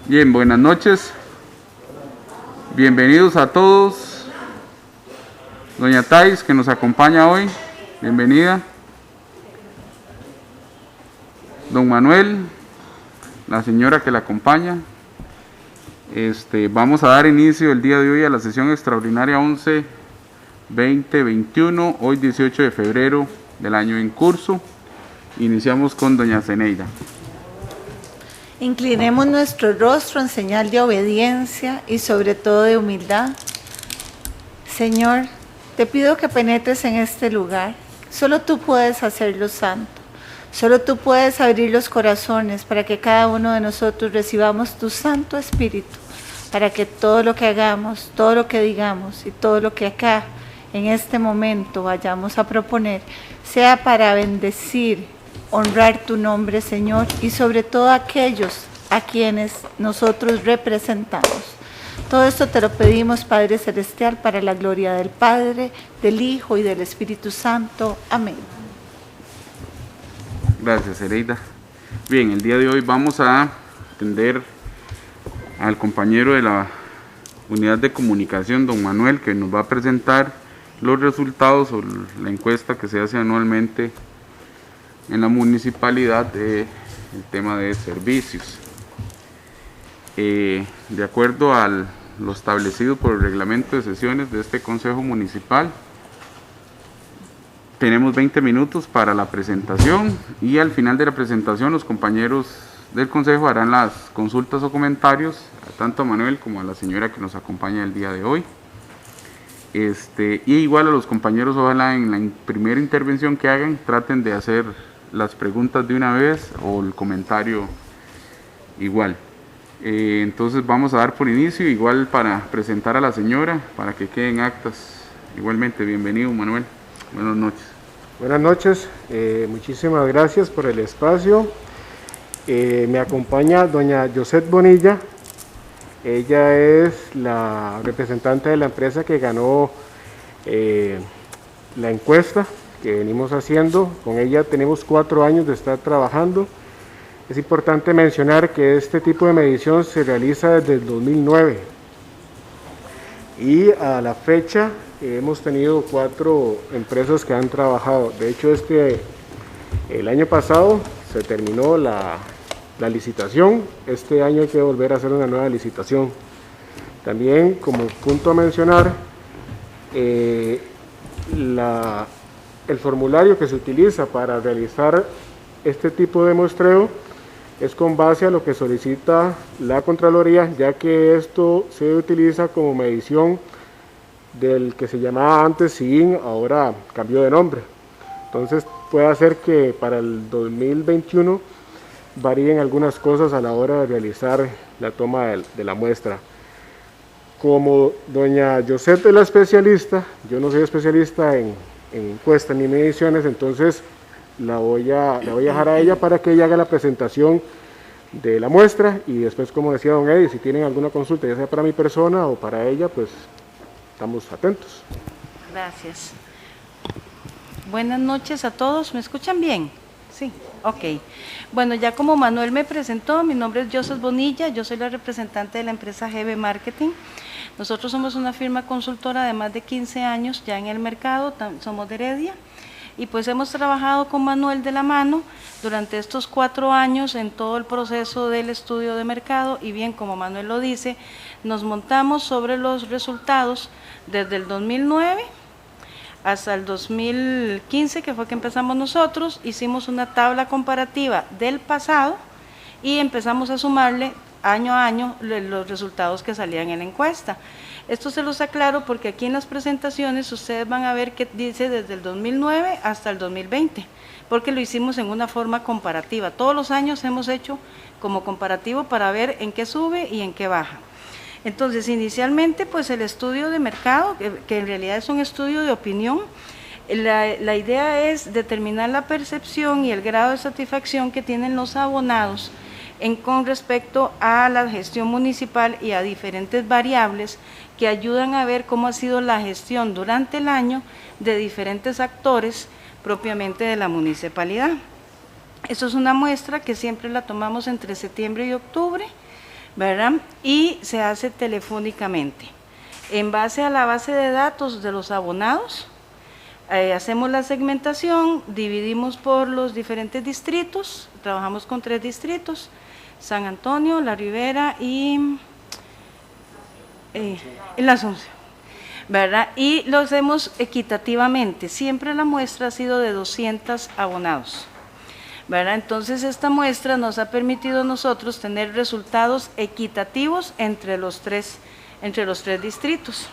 Bien, buenas noches. Bienvenidos a todos. Doña Thais, que nos acompaña hoy, bienvenida. Don Manuel, la señora que la acompaña. Vamos a dar inicio el día de hoy a la sesión extraordinaria 11-2021, hoy 18 de febrero del año en curso. Iniciamos con doña Zeneida. Inclinemos nuestro rostro en señal de obediencia y sobre todo de humildad. Señor, te pido que penetres en este lugar. Solo tú puedes hacerlo santo. Solo tú puedes abrir los corazones para que cada uno de nosotros recibamos tu Santo Espíritu, para que todo lo que hagamos, todo lo que digamos y todo lo que acá en este momento vayamos a proponer sea para bendecir, honrar tu nombre, Señor, y sobre todo aquellos a quienes nosotros representamos. Todo esto te lo pedimos, Padre Celestial, para la gloria del Padre, del Hijo y del Espíritu Santo. Amén. Gracias, Zeneida. Bien, el día de hoy vamos a atender al compañero de la unidad de comunicación, don Manuel, que nos va a presentar los resultados o la encuesta que se hace anualmente en la municipalidad del tema de servicios. De acuerdo a lo establecido por el reglamento de sesiones de este Consejo Municipal, tenemos 20 minutos para la presentación y al final de la presentación los compañeros del Consejo harán las consultas o comentarios, tanto a Manuel como a la señora que nos acompaña el día de hoy. Y igual a los compañeros, ojalá en la primera intervención que hagan traten de hacer las preguntas de una vez o el comentario igual. Entonces vamos a dar por inicio, igual para presentar a la señora, para que queden actas. Igualmente, bienvenido Manuel, buenas noches. Buenas noches, muchísimas gracias por el espacio. Me acompaña doña Josette Bonilla. Ella es la representante de la empresa que ganó la encuesta que venimos haciendo. Con ella tenemos 4 años de estar trabajando. Es importante mencionar que este tipo de medición se realiza desde el 2009 y a la fecha hemos tenido 4 empresas que han trabajado. De hecho, el año pasado se terminó la licitación. Este año hay que volver a hacer una nueva licitación. También, como punto a mencionar, el formulario que se utiliza para realizar este tipo de muestreo es con base a lo que solicita la Contraloría, ya que esto se utiliza como medición del que se llamaba antes SIIN, ahora cambió de nombre. Entonces puede hacer que para el 2021 varíen algunas cosas a la hora de realizar la toma de la muestra. Como doña Josette es la especialista, yo no soy especialista en encuestas ni mediciones, entonces la voy a dejar a ella para que ella haga la presentación de la muestra y después, como decía don Eddie, si tienen alguna consulta, ya sea para mi persona o para ella, pues estamos atentos. Gracias. Buenas noches a todos, ¿me escuchan bien? Sí, ok. Bueno, ya como Manuel me presentó, mi nombre es Josette Bonilla, yo soy la representante de la empresa GB Marketing. Nosotros somos una firma consultora de más de 15 años ya en el mercado, somos de Heredia, y pues hemos trabajado con Manuel de la mano durante estos 4 años en todo el proceso del estudio de mercado, y bien, como Manuel lo dice, nos montamos sobre los resultados desde el 2009 hasta el 2015, que fue que empezamos nosotros. Hicimos una tabla comparativa del pasado y empezamos a sumarle año a año los resultados que salían en la encuesta. Esto se los aclaro porque aquí en las presentaciones ustedes van a ver que dice desde el 2009 hasta el 2020, porque lo hicimos en una forma comparativa. Todos los años hemos hecho como comparativo para ver en qué sube y en qué baja. Entonces, inicialmente, pues el estudio de mercado, que en realidad es un estudio de opinión, la idea es determinar la percepción y el grado de satisfacción que tienen los abonados con respecto a la gestión municipal y a diferentes variables que ayudan a ver cómo ha sido la gestión durante el año de diferentes actores propiamente de la municipalidad. Esto es una muestra que siempre la tomamos entre septiembre y octubre. ¿verdad? Y se hace telefónicamente. En base a la base de datos de los abonados, hacemos la segmentación, dividimos por los diferentes distritos, trabajamos con 3 distritos, San Antonio, La Ribera y La Asunción, ¿verdad? Y lo hacemos equitativamente, siempre la muestra ha sido de 200 abonados, ¿verdad? Entonces esta muestra nos ha permitido a nosotros tener resultados equitativos entre los tres distritos.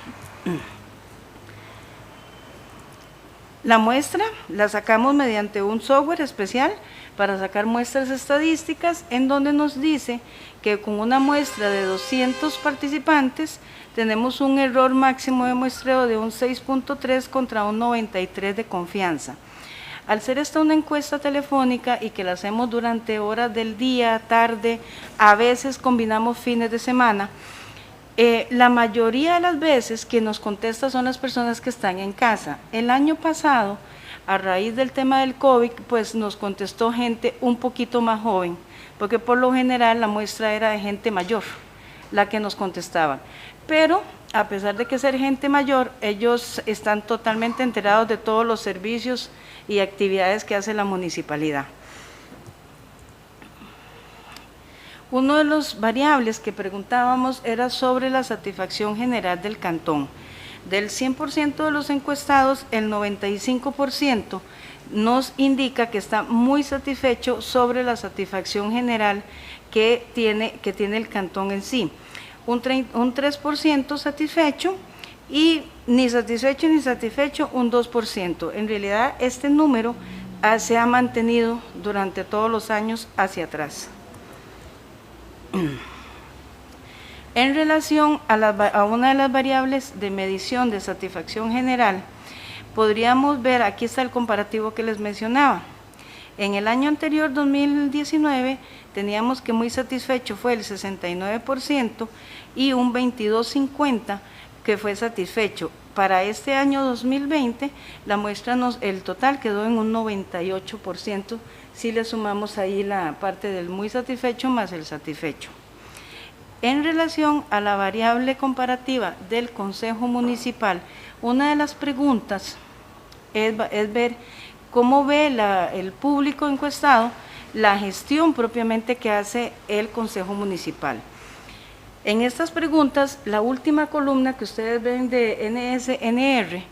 La muestra la sacamos mediante un software especial para sacar muestras estadísticas, en donde nos dice que con una muestra de 200 participantes tenemos un error máximo de muestreo de un 6.3 contra un 93 de confianza. Al ser esta una encuesta telefónica y que la hacemos durante horas del día, tarde, a veces combinamos fines de semana, la mayoría de las veces que nos contesta son las personas que están en casa. El año pasado, a raíz del tema del COVID, pues nos contestó gente un poquito más joven, porque por lo general la muestra era de gente mayor, la que nos contestaba. Pero a pesar de que ser gente mayor, ellos están totalmente enterados de todos los servicios y actividades que hace la municipalidad. Uno de los variables que preguntábamos era sobre la satisfacción general del cantón. Del 100% de los encuestados, el 95% nos indica que está muy satisfecho sobre la satisfacción general que tiene el cantón en sí. Un 3% satisfecho y ni satisfecho un 2%. En realidad este número se ha mantenido durante todos los años hacia atrás. En relación a una de las variables de medición de satisfacción general, podríamos ver, aquí está el comparativo que les mencionaba. En el año anterior, 2019, teníamos que muy satisfecho fue el 69% y un 22.50% que fue satisfecho. Para este año 2020, la muestra el total quedó en un 98%, si le sumamos ahí la parte del muy satisfecho más el satisfecho. En relación a la variable comparativa del Consejo Municipal, una de las preguntas es ver cómo ve el público encuestado la gestión propiamente que hace el Consejo Municipal. En estas preguntas, la última columna que ustedes ven de NSNR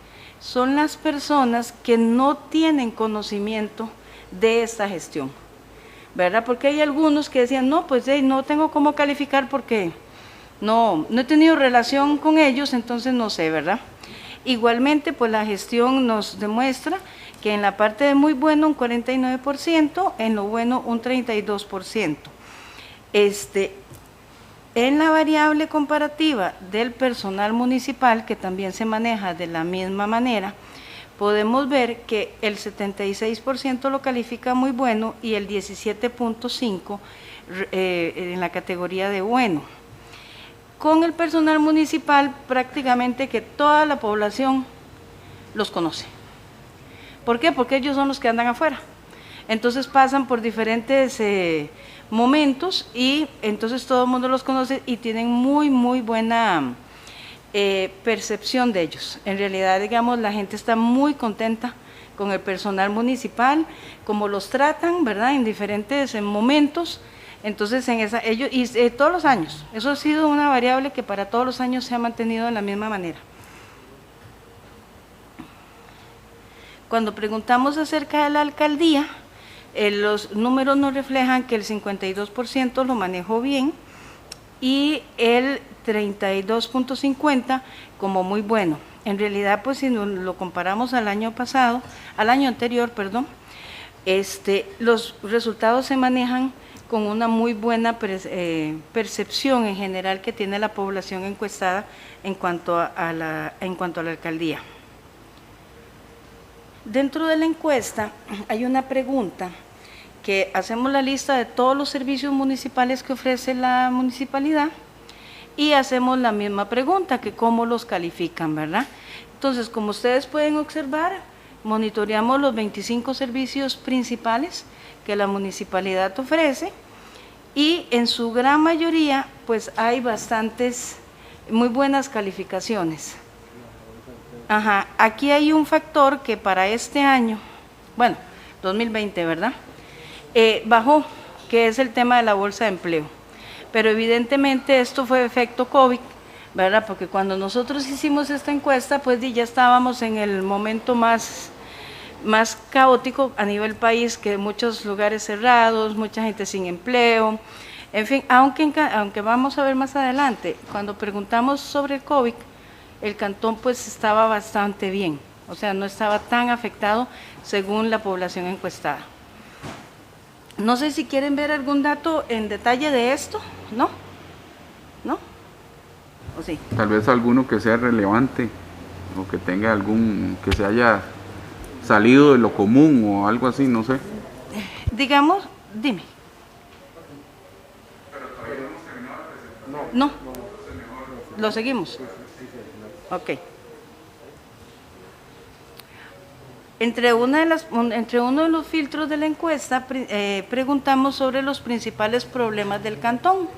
son las personas que no tienen conocimiento de esta gestión, ¿verdad? Porque hay algunos que decían, no, pues no tengo cómo calificar porque no he tenido relación con ellos, entonces no sé, ¿verdad? Igualmente, pues la gestión nos demuestra que en la parte de muy bueno un 49%, en lo bueno un 32%. En la variable comparativa del personal municipal, que también se maneja de la misma manera, podemos ver que el 76% lo califica muy bueno y el 17.5% en la categoría de bueno. Con el personal municipal, prácticamente que toda la población los conoce. ¿Por qué? Porque ellos son los que andan afuera. Entonces pasan por diferentes momentos y entonces todo el mundo los conoce y tienen muy buena percepción de ellos. En realidad, digamos, la gente está muy contenta con el personal municipal, como los tratan, ¿verdad?, en diferentes momentos. Entonces, ellos, y todos los años, eso ha sido una variable que para todos los años se ha mantenido de la misma manera. Cuando preguntamos acerca de la alcaldía, los números nos reflejan que el 52% lo manejó bien y el 32.50% como muy bueno. En realidad, pues si lo comparamos al año anterior, los resultados se manejan con una muy buena percepción en general que tiene la población encuestada en cuanto a la alcaldía. Dentro de la encuesta hay una pregunta que hacemos la lista de todos los servicios municipales que ofrece la municipalidad y hacemos la misma pregunta, que cómo los califican, ¿verdad? Entonces, como ustedes pueden observar, monitoreamos los 25 servicios principales que la municipalidad ofrece y en su gran mayoría pues hay bastantes, muy buenas calificaciones. Ajá, aquí hay un factor que para este año, bueno, 2020, ¿verdad? Bajó, que es el tema de la bolsa de empleo. Pero evidentemente esto fue efecto COVID, ¿verdad? Porque cuando nosotros hicimos esta encuesta, pues ya estábamos en el momento más caótico a nivel país, que muchos lugares cerrados, mucha gente sin empleo, en fin, aunque vamos a ver más adelante, cuando preguntamos sobre el COVID, el cantón pues estaba bastante bien, o sea, no estaba tan afectado según la población encuestada. No sé si quieren ver algún dato en detalle de esto, ¿no? ¿No? ¿O sí? Tal vez alguno que sea relevante o que tenga algún, que se haya salido de lo común o algo así, no sé. Digamos, dime. No. ¿Lo seguimos? Ok. Entre uno de los filtros de la encuesta preguntamos sobre los principales problemas del cantón.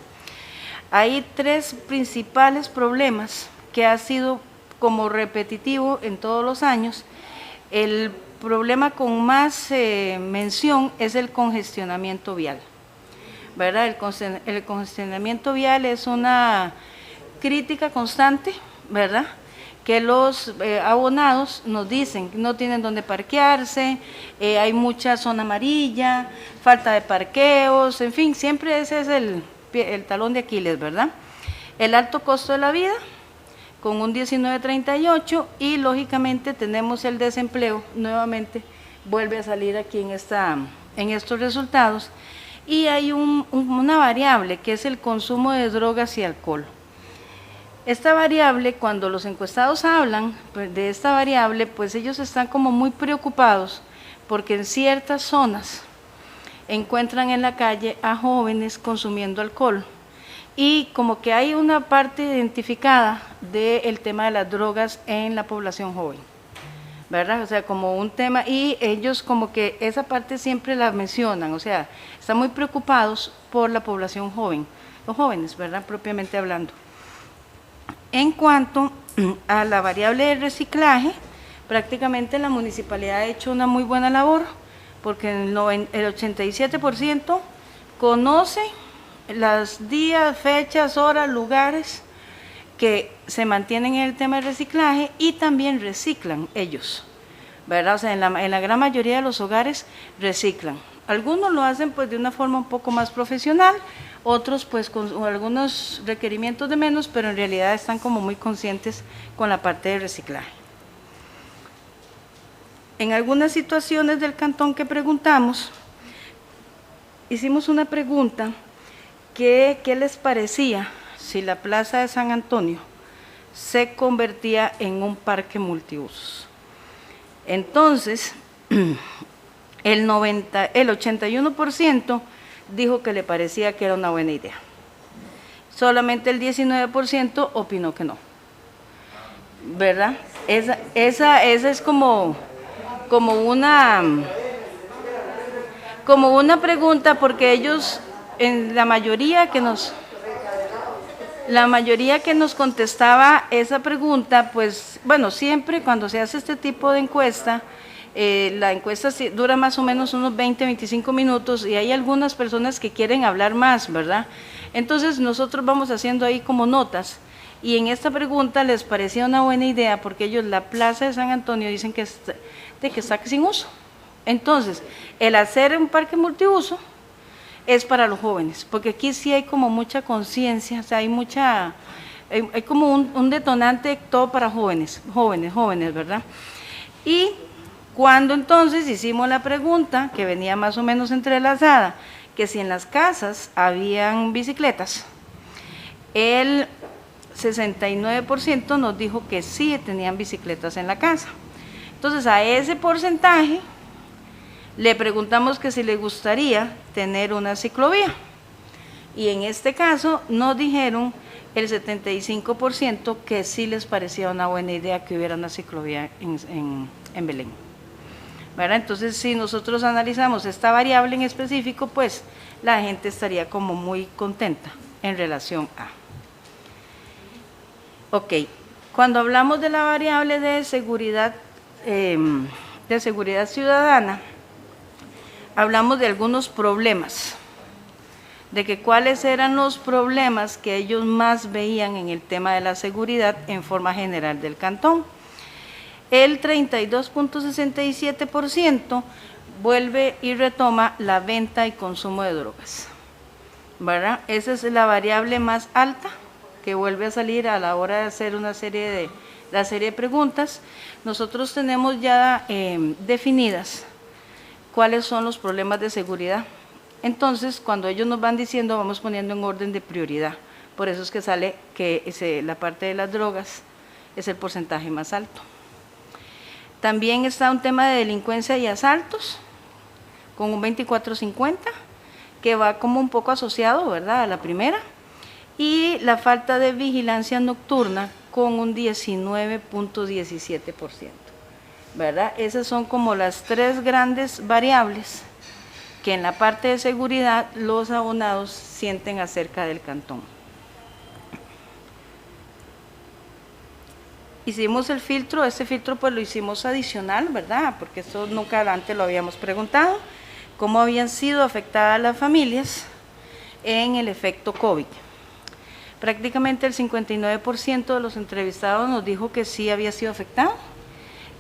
Hay 3 principales problemas que ha sido como repetitivo en todos los años. El problema con más mención es el congestionamiento vial, ¿verdad? El congestionamiento vial es una crítica constante, ¿verdad?, que los abonados nos dicen que no tienen dónde parquearse, hay mucha zona amarilla, falta de parqueos, en fin, siempre ese es el talón de Aquiles, ¿verdad? El alto costo de la vida, con un 19.38, y lógicamente tenemos el desempleo, nuevamente vuelve a salir aquí en estos resultados, y hay una variable que es el consumo de drogas y alcohol. Esta variable, cuando los encuestados hablan de esta variable, pues ellos están como muy preocupados porque en ciertas zonas encuentran en la calle a jóvenes consumiendo alcohol y como que hay una parte identificada del tema de las drogas en la población joven, ¿verdad? O sea, como un tema, y ellos como que esa parte siempre la mencionan, o sea, están muy preocupados por la población joven, los jóvenes, ¿verdad?, propiamente hablando. En cuanto a la variable de reciclaje, prácticamente la municipalidad ha hecho una muy buena labor, porque el 87% conoce los días, fechas, horas, lugares que se mantienen en el tema de reciclaje y también reciclan ellos, ¿verdad? O sea, en la gran mayoría de los hogares reciclan. Algunos lo hacen pues de una forma un poco más profesional, otros pues con algunos requerimientos de menos, pero en realidad están como muy conscientes con la parte de reciclaje. En algunas situaciones del cantón que preguntamos, hicimos una pregunta, ¿qué les parecía si la Plaza de San Antonio se convertía en un parque multiusos? Entonces, el 81% dijo que le parecía que era una buena idea. Solamente el 19% opinó que no, ¿verdad? Esa es como una pregunta, porque ellos, en la mayoría que nos contestaba esa pregunta, pues, bueno, siempre cuando se hace este tipo de encuesta, la encuesta dura más o menos unos 20-25 minutos y hay algunas personas que quieren hablar más, ¿verdad? Entonces nosotros vamos haciendo ahí como notas, y en esta pregunta les parecía una buena idea porque ellos la Plaza de San Antonio dicen que está sin uso. Entonces, el hacer un parque multiuso es para los jóvenes, porque aquí sí hay como mucha conciencia, o sea, hay como un detonante todo para jóvenes, ¿verdad? Y cuando entonces hicimos la pregunta, que venía más o menos entrelazada, que si en las casas habían bicicletas, el 69% nos dijo que sí tenían bicicletas en la casa. Entonces, a ese porcentaje le preguntamos que si le gustaría tener una ciclovía, y en este caso nos dijeron el 75% que sí les parecía una buena idea que hubiera una ciclovía en Belén, ¿verdad? Entonces, si nosotros analizamos esta variable en específico, pues la gente estaría como muy contenta en relación a. Ok, cuando hablamos de la variable de seguridad ciudadana, hablamos de algunos problemas, de que cuáles eran los problemas que ellos más veían en el tema de la seguridad en forma general del cantón. El 32.67% vuelve y retoma la venta y consumo de drogas, ¿verdad? Esa es la variable más alta que vuelve a salir a la hora de hacer la serie de preguntas. Nosotros tenemos ya definidas cuáles son los problemas de seguridad. Entonces, cuando ellos nos van diciendo, vamos poniendo en orden de prioridad. Por eso es que sale que la parte de las drogas es el porcentaje más alto. También está un tema de delincuencia y asaltos, con un 24.50, que va como un poco asociado, ¿verdad?, a la primera. Y la falta de vigilancia nocturna con un 19.17%, ¿verdad? Esas son como las tres grandes variables que en la parte de seguridad los abonados sienten acerca del cantón. Hicimos el filtro, este filtro pues lo hicimos adicional, ¿verdad? Porque esto nunca antes lo habíamos preguntado, cómo habían sido afectadas las familias en el efecto COVID. Prácticamente el 59% de los entrevistados nos dijo que sí había sido afectado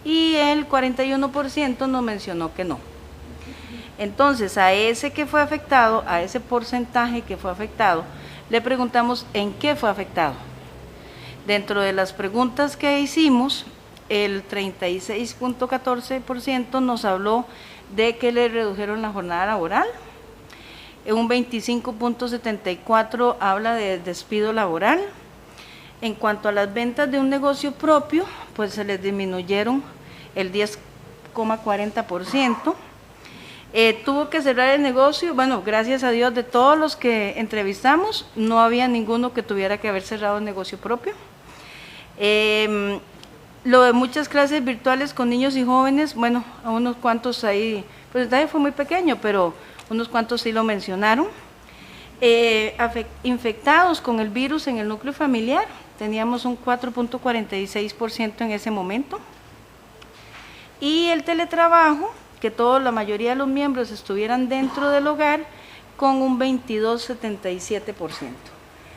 y el 41% nos mencionó que no. Entonces, a ese que fue afectado, a ese porcentaje que fue afectado, le preguntamos en qué fue afectado. Dentro de las preguntas que hicimos, el 36.14% nos habló de que le redujeron la jornada laboral, un 25.74% habla de despido laboral. En cuanto a las ventas de un negocio propio, pues se les disminuyeron el 10.40%. Tuvo que cerrar el negocio, bueno, gracias a Dios de todos los que entrevistamos, no había ninguno que tuviera que haber cerrado el negocio propio. Lo de muchas clases virtuales con niños y jóvenes, bueno, a unos cuantos ahí, pues el detalle fue muy pequeño, pero unos cuantos sí lo mencionaron. Infectados con el virus en el núcleo familiar, teníamos un 4.46% en ese momento. Y el teletrabajo, que la mayoría de los miembros estuvieran dentro del hogar, con un 22.77%.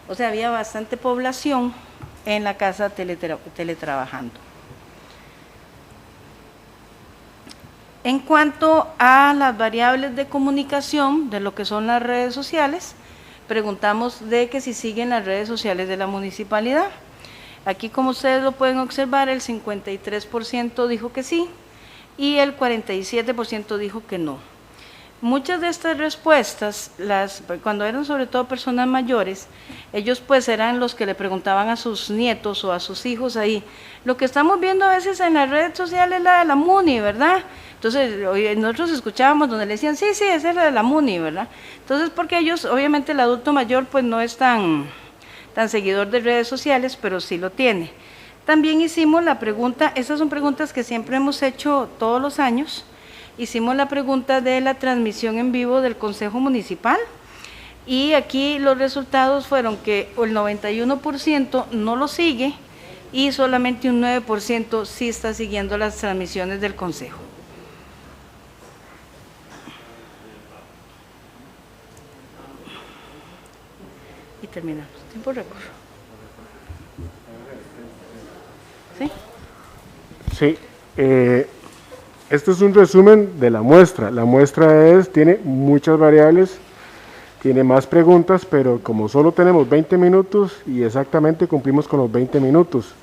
O sea, había bastante población en la casa teletrabajando. En cuanto a las variables de comunicación de lo que son las redes sociales, preguntamos de que si siguen las redes sociales de la municipalidad. Aquí, como ustedes lo pueden observar, el 53% dijo que sí y el 47% dijo que no. Muchas de estas respuestas, cuando eran sobre todo personas mayores, ellos pues eran los que le preguntaban a sus nietos o a sus hijos ahí. Lo que estamos viendo a veces en las redes sociales es la de la MUNI, ¿verdad? Entonces, nosotros escuchábamos donde le decían, sí, esa es la de la MUNI, ¿verdad? Entonces, porque ellos, obviamente el adulto mayor pues no es tan seguidor de redes sociales, pero sí lo tiene. También hicimos la pregunta, esas son preguntas que siempre hemos hecho todos los años. Hicimos la pregunta de la transmisión en vivo del Consejo Municipal y aquí los resultados fueron que el 91% no lo sigue y solamente un 9% sí está siguiendo las transmisiones del Consejo. Y terminamos. Tiempo récord. ¿Sí? Sí. Este es un resumen de la muestra. La muestra tiene muchas variables, tiene más preguntas, pero como solo tenemos 20 minutos y exactamente cumplimos con los 20 minutos.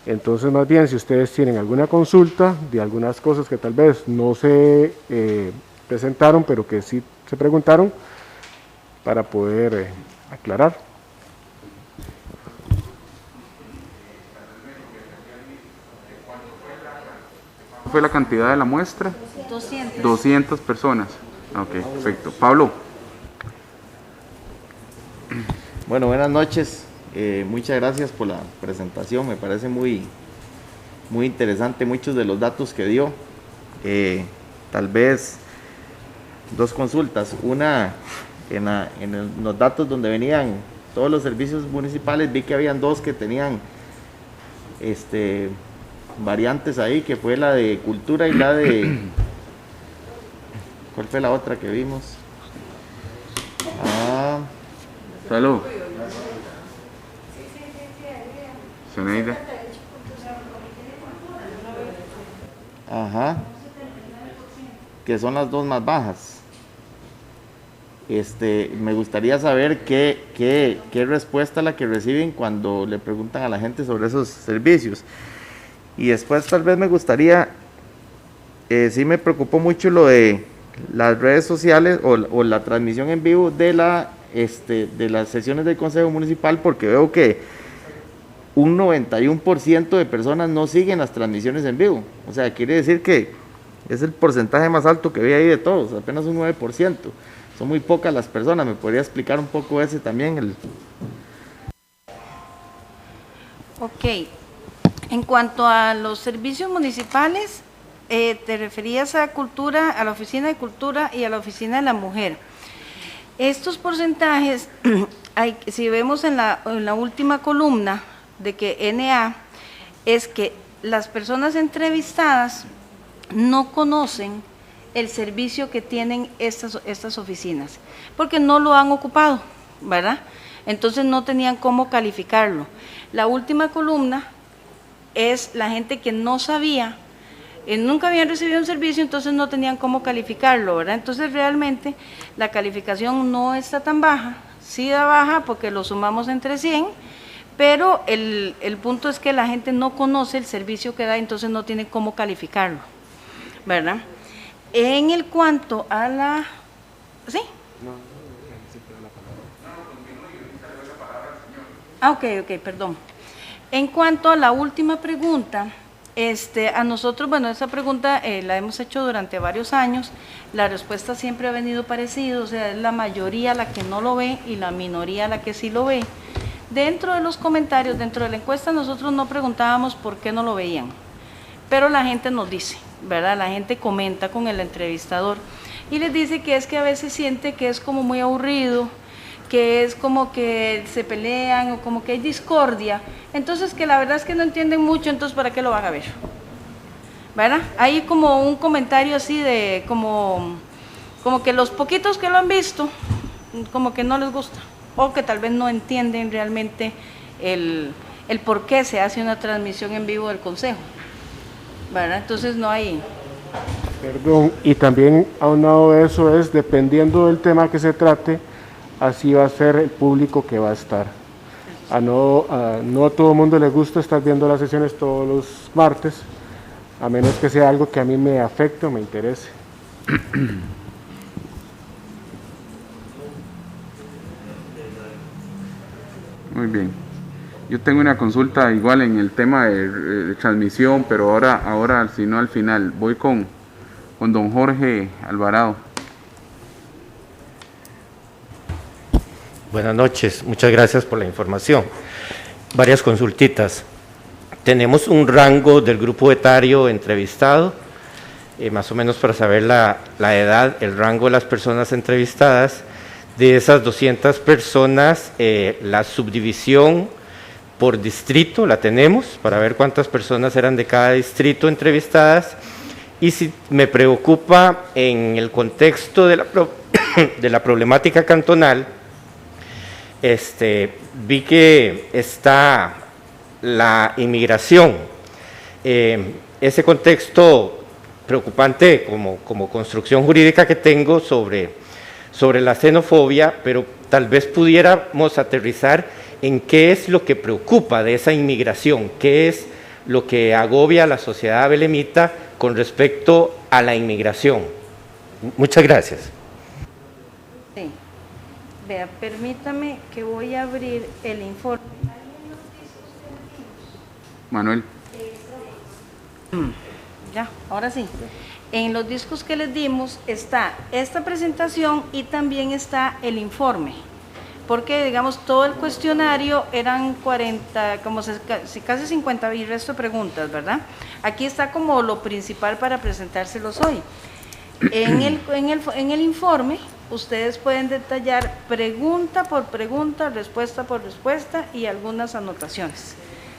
Entonces, más bien, si ustedes tienen alguna consulta de algunas cosas que tal vez no se presentaron, pero que sí se preguntaron, para poder aclarar. ¿Cuál fue la cantidad de la muestra? 200. 200 personas. Ok, perfecto. Pablo. Bueno, buenas noches. Muchas gracias por la presentación. Me parece muy interesante muchos de los datos que dio. tal vez dos consultas. Una, en los datos donde venían todos los servicios municipales, vi que habían dos que tenían variantes ahí, que fue la de cultura y la de... ¿Cuál fue la otra que vimos? Salud. Soneida. Ajá. Que son las dos más bajas. Me gustaría saber qué respuesta la que reciben cuando le preguntan a la gente sobre esos servicios. Y después tal vez me gustaría, sí me preocupó mucho lo de las redes sociales o la transmisión en vivo de las sesiones del Consejo Municipal, porque veo que un 91% de personas no siguen las transmisiones en vivo. O sea, quiere decir que es el porcentaje más alto que vi ahí de todos, apenas un 9%. Son muy pocas las personas. ¿Me podría explicar un poco ese también? Ok. En cuanto a los servicios municipales, te referías a cultura, a la oficina de cultura y a la oficina de la mujer. Estos porcentajes, si vemos en la última columna de que NA, es que las personas entrevistadas no conocen el servicio que tienen estas oficinas, porque no lo han ocupado, ¿verdad? Entonces no tenían cómo calificarlo. La última columna es la gente que no sabía, nunca habían recibido un servicio, entonces no tenían cómo calificarlo, ¿verdad? Entonces realmente la calificación no está tan baja, sí da baja porque lo sumamos entre 100, pero el punto es que la gente no conoce el servicio que da, entonces no tiene cómo calificarlo, ¿verdad? En el cuanto a la... ¿Sí? Ok, perdón. En cuanto a la última pregunta, a nosotros, bueno, esa pregunta la hemos hecho durante varios años, la respuesta siempre ha venido parecido, o sea, es la mayoría la que no lo ve y la minoría la que sí lo ve. Dentro de los comentarios, dentro de la encuesta, nosotros no preguntábamos por qué no lo veían, pero la gente nos dice, ¿verdad? La gente comenta con el entrevistador y les dice que es que a veces siente que es como muy aburrido, que es como que se pelean o como que hay discordia, entonces que la verdad es que no entienden mucho, entonces ¿para qué lo van a ver? ¿Verdad? Hay como un comentario así de como que los poquitos que lo han visto, como que no les gusta, o que tal vez no entienden realmente el por qué se hace una transmisión en vivo del Consejo, ¿verdad? Entonces no hay... Perdón, y también aunado de eso es, dependiendo del tema que se trate, así va a ser el público que va a estar. No a todo el mundo le gusta estar viendo las sesiones todos los martes, a menos que sea algo que a mí me afecte o me interese. Muy bien. Yo tengo una consulta igual en el tema de transmisión, pero ahora si no al final. Voy con don Jorge Alvarado. Buenas noches, muchas gracias por la información. Varias consultitas. Tenemos un rango del grupo etario entrevistado, más o menos para saber la edad, el rango de las personas entrevistadas. De esas 200 personas, la subdivisión por distrito la tenemos, para ver cuántas personas eran de cada distrito entrevistadas. Y si me preocupa en el contexto de la problemática cantonal, vi que está la inmigración, ese contexto preocupante como construcción jurídica que tengo sobre la xenofobia, pero tal vez pudiéramos aterrizar en qué es lo que preocupa de esa inmigración, qué es lo que agobia a la sociedad belemita con respecto a la inmigración. Muchas gracias. Sí. Vea, permítame que voy a abrir el informe. Manuel. Ya, ahora sí. En los discos que les dimos está esta presentación y también está el informe, porque digamos todo el cuestionario eran 40, casi 50 y resto de preguntas, ¿verdad? Aquí está como lo principal para presentárselos hoy. En el informe, ustedes pueden detallar pregunta por pregunta, respuesta por respuesta y algunas anotaciones,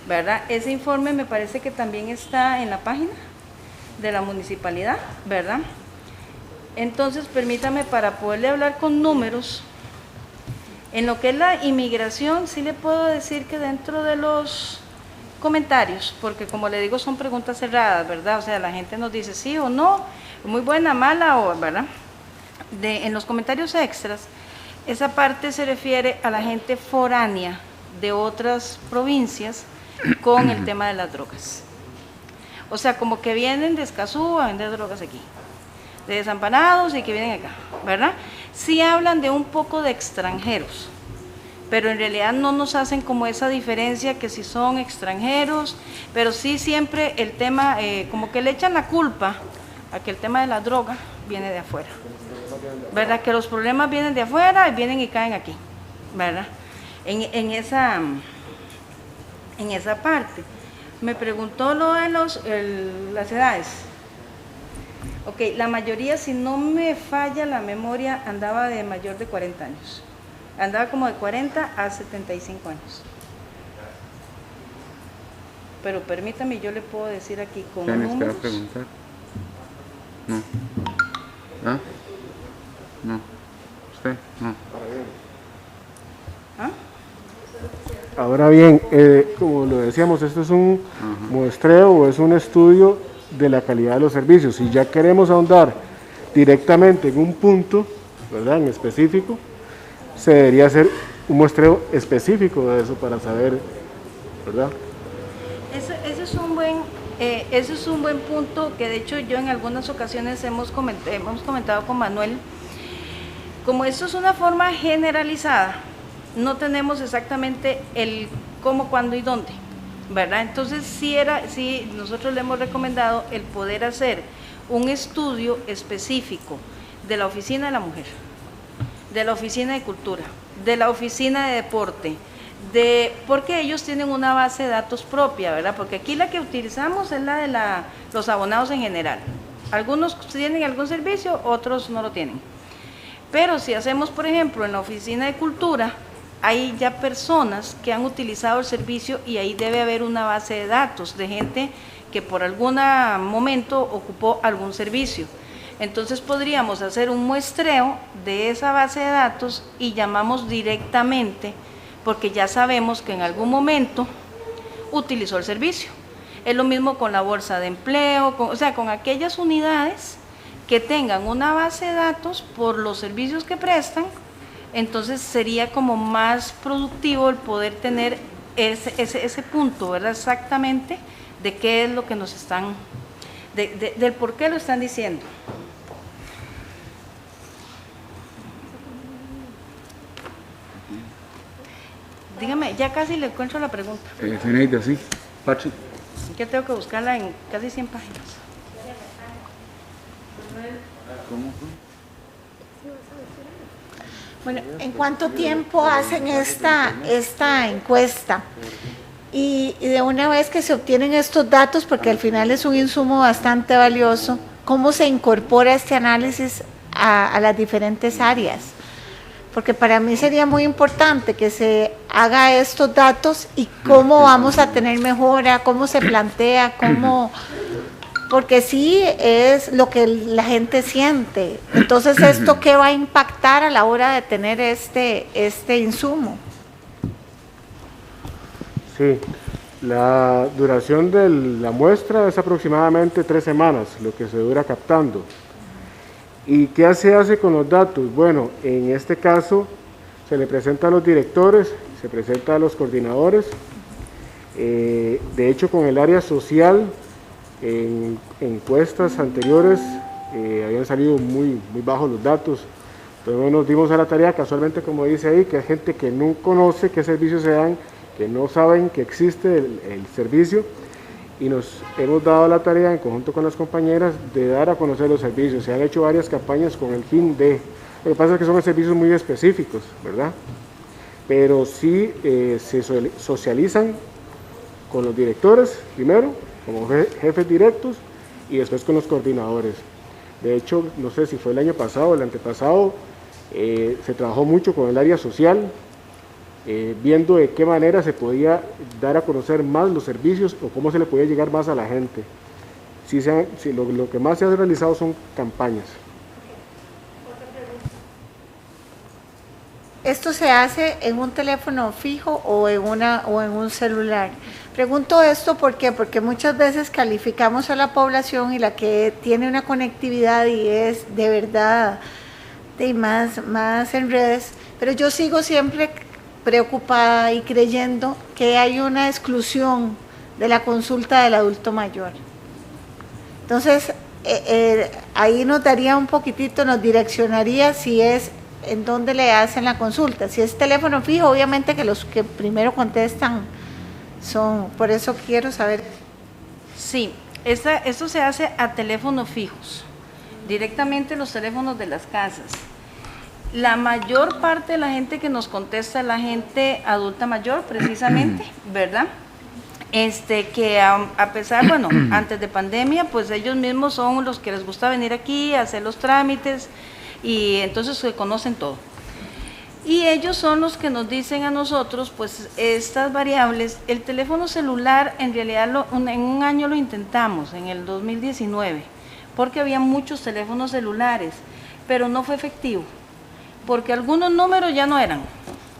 ¿verdad? Ese informe me parece que también está en la página de la municipalidad, ¿verdad? Entonces, permítame, para poderle hablar con números, en lo que es la inmigración, sí le puedo decir que dentro de los comentarios, porque como le digo, son preguntas cerradas, ¿verdad? O sea, la gente nos dice sí o no, muy buena, mala, o, ¿verdad? En los comentarios extras, esa parte se refiere a la gente foránea de otras provincias con el tema de las drogas. O sea, como que vienen de Escazú a vender drogas aquí, de Desamparados y que vienen acá, ¿verdad? Sí hablan de un poco de extranjeros, pero en realidad no nos hacen como esa diferencia que si son extranjeros, pero sí siempre el tema, como que le echan la culpa a que el tema de la droga viene de afuera, ¿verdad? Que los problemas vienen de afuera y vienen y caen aquí, ¿verdad? En esa parte. Me preguntó lo de las edades. Ok, la mayoría, si no me falla la memoria, andaba de mayor de 40 años. Andaba como de 40 a 75 años. Pero permítame, yo le puedo decir aquí con números. Preguntar? No. ¿Ah? No. ¿Usted? No. ¿Ah? Ahora bien, como lo decíamos, esto es un muestreo o es un estudio de la calidad de los servicios. Si ya queremos ahondar directamente en un punto, ¿verdad?, en específico, se debería hacer un muestreo específico de eso para saber, ¿verdad? Ese es un buen punto que de hecho yo en algunas ocasiones hemos comentado con Manuel. Como esto es una forma generalizada, no tenemos exactamente el cómo, cuándo y dónde, ¿verdad? Entonces sí nosotros le hemos recomendado el poder hacer un estudio específico de la oficina de la mujer, de la oficina de cultura, de la oficina de deporte, porque ellos tienen una base de datos propia, ¿verdad? Porque aquí la que utilizamos es la de los abonados en general. Algunos tienen algún servicio, otros no lo tienen. Pero si hacemos, por ejemplo, en la oficina de cultura, hay ya personas que han utilizado el servicio y ahí debe haber una base de datos de gente que por algún momento ocupó algún servicio. Entonces podríamos hacer un muestreo de esa base de datos y llamamos directamente, porque ya sabemos que en algún momento utilizó el servicio. Es lo mismo con la bolsa de empleo, o sea, con aquellas unidades que tengan una base de datos por los servicios que prestan. Entonces sería como más productivo el poder tener ese punto, ¿verdad? Exactamente de qué es lo que nos están, del por qué lo están diciendo. Dígame, ya casi le encuentro la pregunta. Zeneida, sí. Pachi. Que tengo que buscarla en casi 100 páginas. ¿Cómo fue? Bueno, ¿en cuánto tiempo hacen esta encuesta? Y de una vez que se obtienen estos datos, porque al final es un insumo bastante valioso, ¿cómo se incorpora este análisis a las diferentes áreas? Porque para mí sería muy importante que se haga estos datos y cómo vamos a tener mejora, cómo se plantea, porque sí es lo que la gente siente. Entonces, ¿esto qué va a impactar a la hora de tener este insumo? Sí, la duración de la muestra es aproximadamente 3 semanas, lo que se dura captando. ¿Y qué se hace con los datos? Bueno, en este caso se le presenta a los directores, se presenta a los coordinadores. De hecho, con el área social, en encuestas anteriores habían salido muy bajos los datos. Entonces nos dimos a la tarea, casualmente como dice ahí, que hay gente que no conoce qué servicios se dan, que no saben que existe el servicio, y nos hemos dado la tarea en conjunto con las compañeras de dar a conocer los servicios. Se han hecho varias campañas con el fin de... Lo que pasa es que son servicios muy específicos, ¿verdad? Pero sí se socializan con los directores primero, como jefes directos, y después con los coordinadores. De hecho, no sé si fue el año pasado o el antepasado, se trabajó mucho con el área social, viendo de qué manera se podía dar a conocer más los servicios o cómo se le podía llegar más a la gente. Lo que más se ha realizado son campañas. ¿Esto se hace en un teléfono fijo o en un celular? Pregunto esto porque muchas veces calificamos a la población y la que tiene una conectividad y es de verdad más en redes, pero yo sigo siempre preocupada y creyendo que hay una exclusión de la consulta del adulto mayor. Entonces, ahí nos daría un poquitito, nos direccionaría si es en dónde le hacen la consulta. Si es teléfono fijo, obviamente que los que primero contestan son, por eso quiero saber. Sí, esto se hace a teléfonos fijos, directamente los teléfonos de las casas. La mayor parte de la gente que nos contesta es la gente adulta mayor, precisamente, ¿verdad? Que a pesar, bueno, antes de pandemia, pues ellos mismos son los que les gusta venir aquí a hacer los trámites y entonces se conocen todo. Y ellos son los que nos dicen a nosotros, pues, estas variables. El teléfono celular, en realidad, en un año lo intentamos, en el 2019, porque había muchos teléfonos celulares, pero no fue efectivo, porque algunos números ya no eran,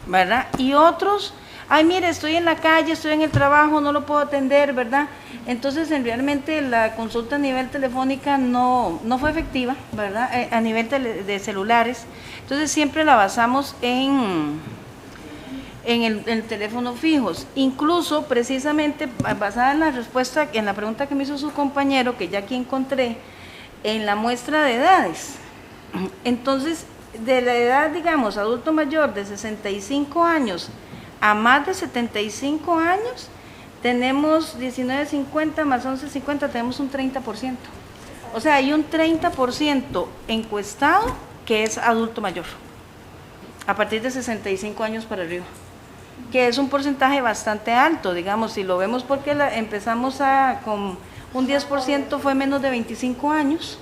¿verdad? Y otros, ay, mire, estoy en la calle, estoy en el trabajo, no lo puedo atender, ¿verdad? Entonces, realmente la consulta a nivel telefónica no fue efectiva, ¿verdad? A nivel de celulares. Entonces, siempre la basamos en el teléfono fijos. Incluso, precisamente, basada en la respuesta, en la pregunta que me hizo su compañero, que ya aquí encontré, en la muestra de edades. Entonces, de la edad, digamos, adulto mayor de 65 años a más de 75 años, tenemos 19.50 más 11.50, tenemos un 30%. O sea, hay un 30% encuestado que es adulto mayor, a partir de 65 años para arriba, que es un porcentaje bastante alto, digamos, si lo vemos porque empezamos con un 10% fue menos de 25 años,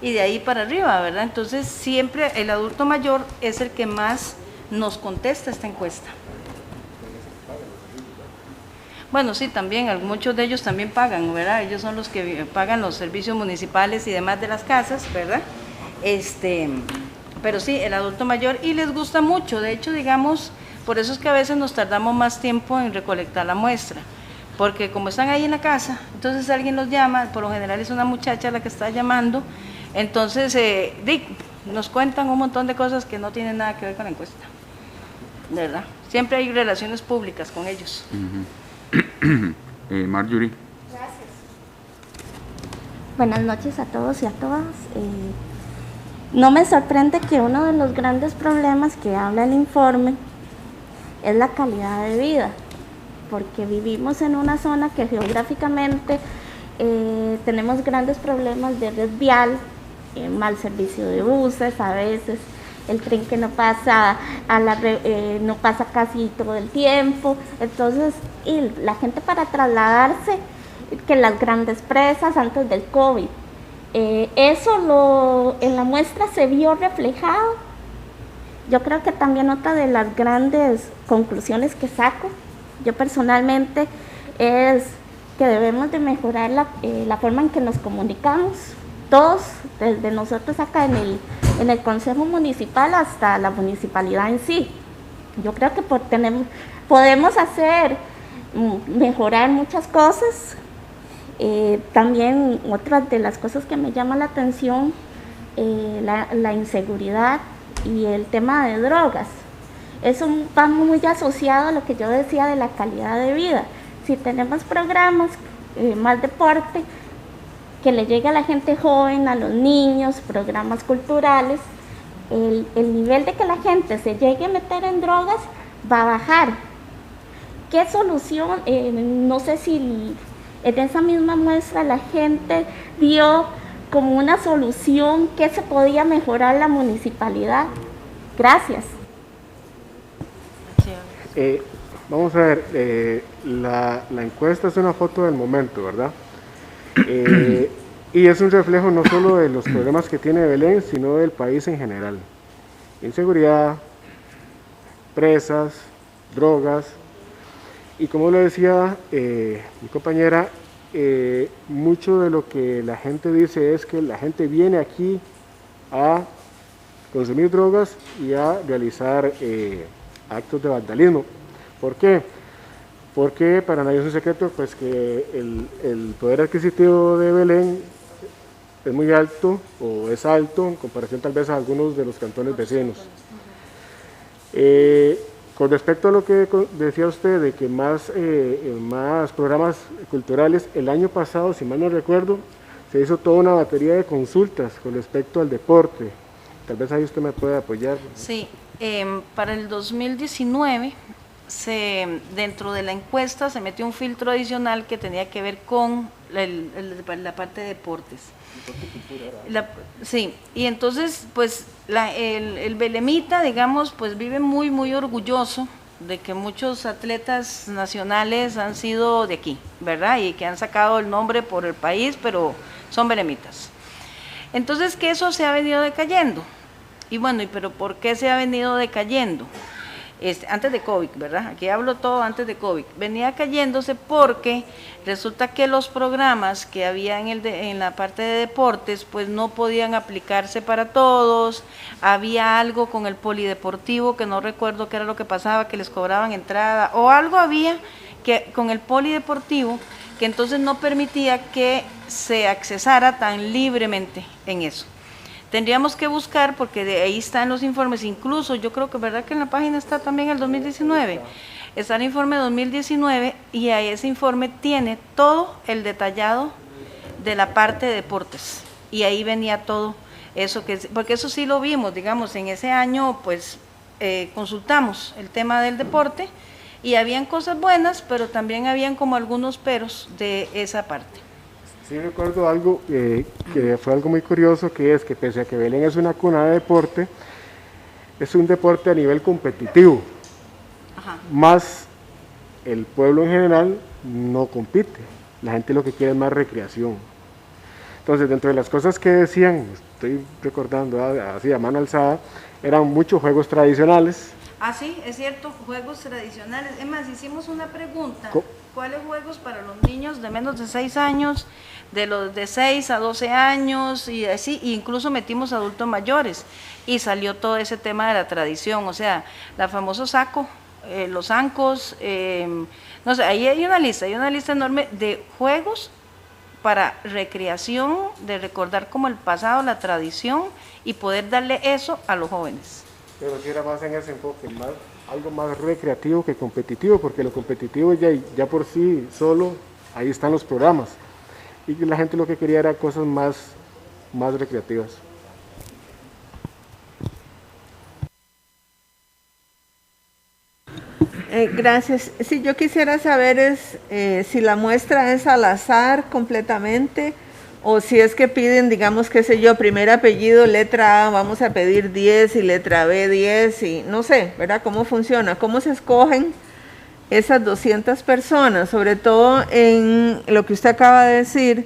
y de ahí para arriba, ¿verdad? Entonces, siempre el adulto mayor es el que más nos contesta esta encuesta. Bueno, sí, también, muchos de ellos también pagan, ¿verdad? Ellos son los que pagan los servicios municipales y demás de las casas, ¿verdad? Pero sí, el adulto mayor, y les gusta mucho. De hecho, digamos, por eso es que a veces nos tardamos más tiempo en recolectar la muestra, porque como están ahí en la casa, entonces alguien los llama, por lo general es una muchacha la que está llamando, entonces nos cuentan un montón de cosas que no tienen nada que ver con la encuesta, ¿verdad? Siempre hay relaciones públicas con ellos. Marjorie. Gracias. Buenas noches a todos y a todas. No me sorprende que uno de los grandes problemas que habla el informe es la calidad de vida, porque vivimos en una zona que geográficamente tenemos grandes problemas de red vial, mal servicio de buses, a veces el tren que no pasa no pasa casi todo el tiempo, entonces y la gente para trasladarse, que las grandes presas antes del COVID, eso en la muestra se vio reflejado. Yo creo que también otra de las grandes conclusiones que saco, yo personalmente, es que debemos de mejorar la forma en que nos comunicamos, todos, desde nosotros acá en el Consejo Municipal hasta la municipalidad en sí. Yo creo que podemos mejorar muchas cosas. También otra de las cosas que me llama la atención, la inseguridad y el tema de drogas. Eso va muy asociado a lo que yo decía de la calidad de vida. Si tenemos programas, más deporte, que le llegue a la gente joven, a los niños, programas culturales, el nivel de que la gente se llegue a meter en drogas va a bajar. ¿Qué solución? No sé si en esa misma muestra la gente vio como una solución que se podía mejorar la municipalidad. Gracias. Vamos a ver, la encuesta es una foto del momento, ¿verdad? y es un reflejo no solo de los problemas que tiene Belén, sino del país en general. Inseguridad, presas, drogas, y como lo decía mi compañera, mucho de lo que la gente dice es que la gente viene aquí a consumir drogas y a realizar actos de vandalismo. ¿Por qué? Porque para nadie es un secreto pues que el poder adquisitivo de Belén es muy alto o es alto en comparación tal vez a algunos de los cantones vecinos. Con respecto a lo que decía usted de que más programas culturales, el año pasado, si mal no recuerdo, se hizo toda una batería de consultas con respecto al deporte. Tal vez ahí usted me puede apoyar. Sí, para el 2019, dentro de la encuesta se metió un filtro adicional que tenía que ver con la parte de deportes. Sí, y entonces pues el belemita, digamos, pues vive muy, muy orgulloso de que muchos atletas nacionales han sido de aquí, ¿verdad? Y que han sacado el nombre por el país, pero son belemitas. Entonces, que eso se ha venido decayendo. Y bueno, ¿pero por qué se ha venido decayendo? Antes de COVID, ¿verdad? Aquí hablo todo antes de COVID. Venía cayéndose porque resulta que los programas que había en la parte de deportes, pues no podían aplicarse para todos. Había algo con el polideportivo, que no recuerdo qué era lo que pasaba, que les cobraban entrada, o algo había que con el polideportivo, que entonces no permitía que se accesara tan libremente en eso. Tendríamos que buscar, porque de ahí están los informes, incluso yo creo que verdad que en la página está también el 2019, está el informe 2019 y ahí ese informe tiene todo el detallado de la parte de deportes y ahí venía todo eso, porque eso sí lo vimos, digamos, en ese año pues consultamos el tema del deporte y habían cosas buenas, pero también habían como algunos peros de esa parte. Sí, recuerdo algo que fue algo muy curioso, que es que pese a que Belén es una cuna de deporte, es un deporte a nivel competitivo. Ajá. Más el pueblo en general no compite, la gente lo que quiere es más recreación. Entonces, dentro de las cosas que decían, estoy recordando así a mano alzada, eran muchos juegos tradicionales. Ah, sí, es cierto, juegos tradicionales. Es más, hicimos una pregunta. ¿Cuáles juegos para los niños de menos de 6 años, de los de 6 a 12 años y así, e incluso metimos adultos mayores y salió todo ese tema de la tradición, o sea, la famoso saco, los zancos, no sé, ahí hay una lista enorme de juegos para recreación, de recordar como el pasado, la tradición y poder darle eso a los jóvenes. Pero si era más en ese enfoque, algo más recreativo que competitivo, porque lo competitivo ya por sí solo, ahí están los programas. Y la gente lo que quería era cosas más recreativas. Gracias. Sí, yo quisiera saber si la muestra es al azar completamente o si es que piden, digamos, qué sé yo, primer apellido, letra A, vamos a pedir 10 y letra B 10 y no sé, ¿verdad? ¿Cómo funciona? ¿Cómo se escogen esas 200 personas? Sobre todo en lo que usted acaba de decir,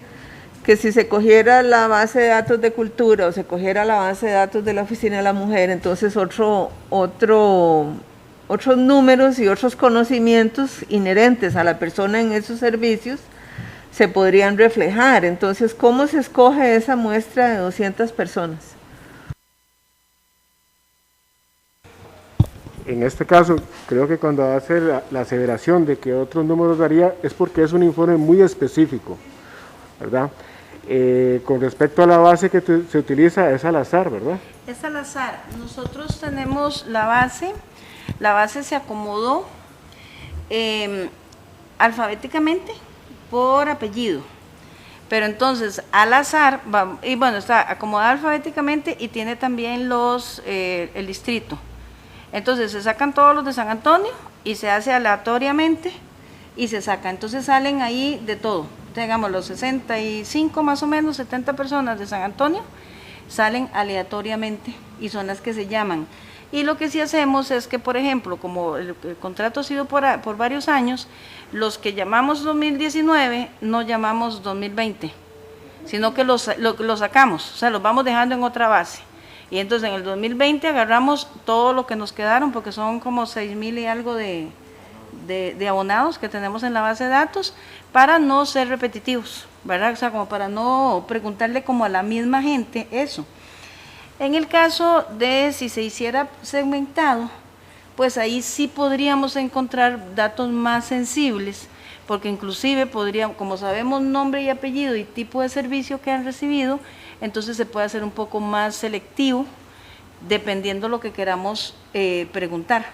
que si se cogiera la base de datos de cultura o se cogiera la base de datos de la Oficina de la Mujer, entonces otros números y otros conocimientos inherentes a la persona en esos servicios se podrían reflejar. Entonces, ¿cómo se escoge esa muestra de 200 personas? En este caso, creo que cuando hace la aseveración de que otros números daría, es porque es un informe muy específico, ¿verdad? Con respecto a la base que se utiliza, es al azar, ¿verdad? Es al azar. Nosotros tenemos la base se acomodó alfabéticamente por apellido, pero entonces al azar, y bueno, está acomodada alfabéticamente y tiene también el distrito. Entonces se sacan todos los de San Antonio y se hace aleatoriamente y se saca. Entonces salen ahí de todo. Digamos, los 65 más o menos, 70 personas de San Antonio salen aleatoriamente y son las que se llaman. Y lo que sí hacemos es que, por ejemplo, como el contrato ha sido por varios años, los que llamamos 2019 no llamamos 2020, sino que lo sacamos, o sea, los vamos dejando en otra base. Y entonces en el 2020 agarramos todo lo que nos quedaron, porque son como 6,000 y algo de abonados que tenemos en la base de datos, para no ser repetitivos, ¿verdad? O sea, como para no preguntarle como a la misma gente eso. En el caso de si se hiciera segmentado, pues ahí sí podríamos encontrar datos más sensibles, porque inclusive podríamos, como sabemos nombre y apellido y tipo de servicio que han recibido, entonces se puede hacer un poco más selectivo, dependiendo lo que queramos preguntar.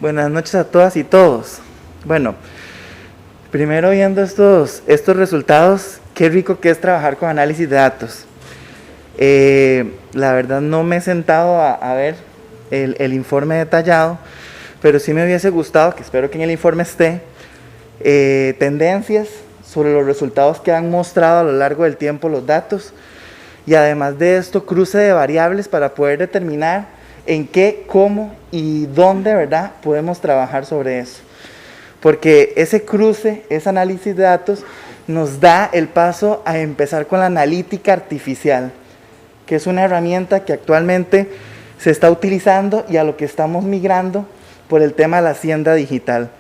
Buenas noches a todas y todos. Bueno, primero viendo estos resultados, qué rico que es trabajar con análisis de datos. La verdad no me he sentado a ver el informe detallado, pero sí me hubiese gustado, que espero que en el informe esté, tendencias sobre los resultados que han mostrado a lo largo del tiempo los datos, y además de esto, cruce de variables para poder determinar en qué, cómo y dónde, ¿verdad?, podemos trabajar sobre eso. Porque ese cruce, ese análisis de datos, nos da el paso a empezar con la analítica artificial, que es una herramienta que actualmente se está utilizando y a lo que estamos migrando por el tema de la hacienda digital.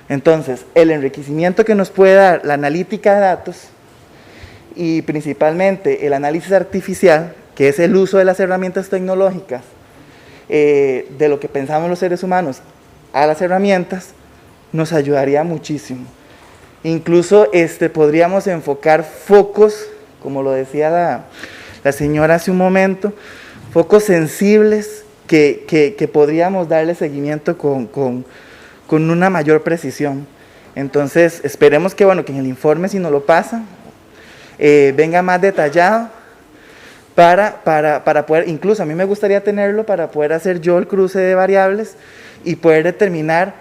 Entonces, el enriquecimiento que nos puede dar la analítica de datos y principalmente el análisis artificial, que es el uso de las herramientas tecnológicas, de lo que pensamos los seres humanos a las herramientas, nos ayudaría muchísimo. Incluso podríamos enfocar focos, como lo decía la señora hace un momento, focos sensibles que podríamos darle seguimiento con una mayor precisión. Entonces, esperemos que, bueno, que en el informe, si nos lo pasan, venga más detallado para poder, incluso a mí me gustaría tenerlo para poder hacer yo el cruce de variables y poder determinar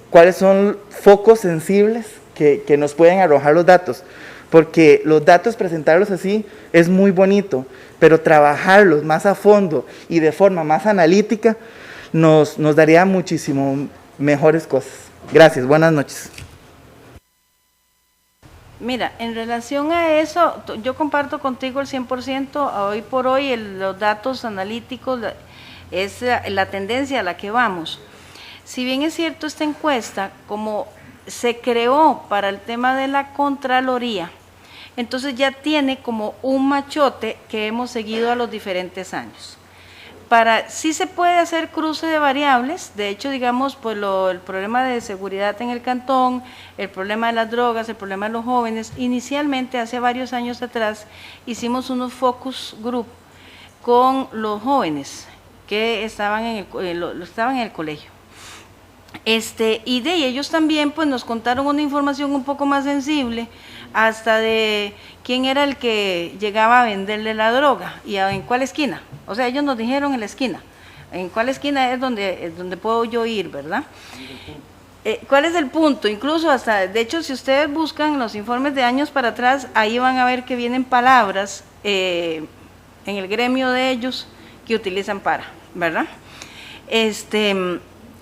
cuáles son focos sensibles que nos pueden arrojar los datos, porque los datos, presentarlos así es muy bonito, pero trabajarlos más a fondo y de forma más analítica nos daría muchísimo mejores cosas. Gracias, buenas noches. Mira, en relación a eso, yo comparto contigo el 100%, hoy por hoy los datos analíticos es la tendencia a la que vamos. Si bien es cierto, esta encuesta, como se creó para el tema de la Contraloría, entonces ya tiene como un machote que hemos seguido a los diferentes años. Sí se puede hacer cruce de variables, de hecho, digamos, pues el problema de seguridad en el cantón, el problema de las drogas, el problema de los jóvenes, inicialmente, hace varios años atrás, hicimos unos focus group con los jóvenes que estaban en el colegio. Y de ellos también pues nos contaron una información un poco más sensible, hasta de quién era el que llegaba a venderle la droga y en cuál esquina. O sea, ellos nos dijeron en la esquina, en cuál esquina es donde puedo yo ir, ¿verdad? ¿Cuál es el punto? Incluso hasta, de hecho, si ustedes buscan los informes de años para atrás, ahí van a ver que vienen palabras en el gremio de ellos que utilizan ¿verdad?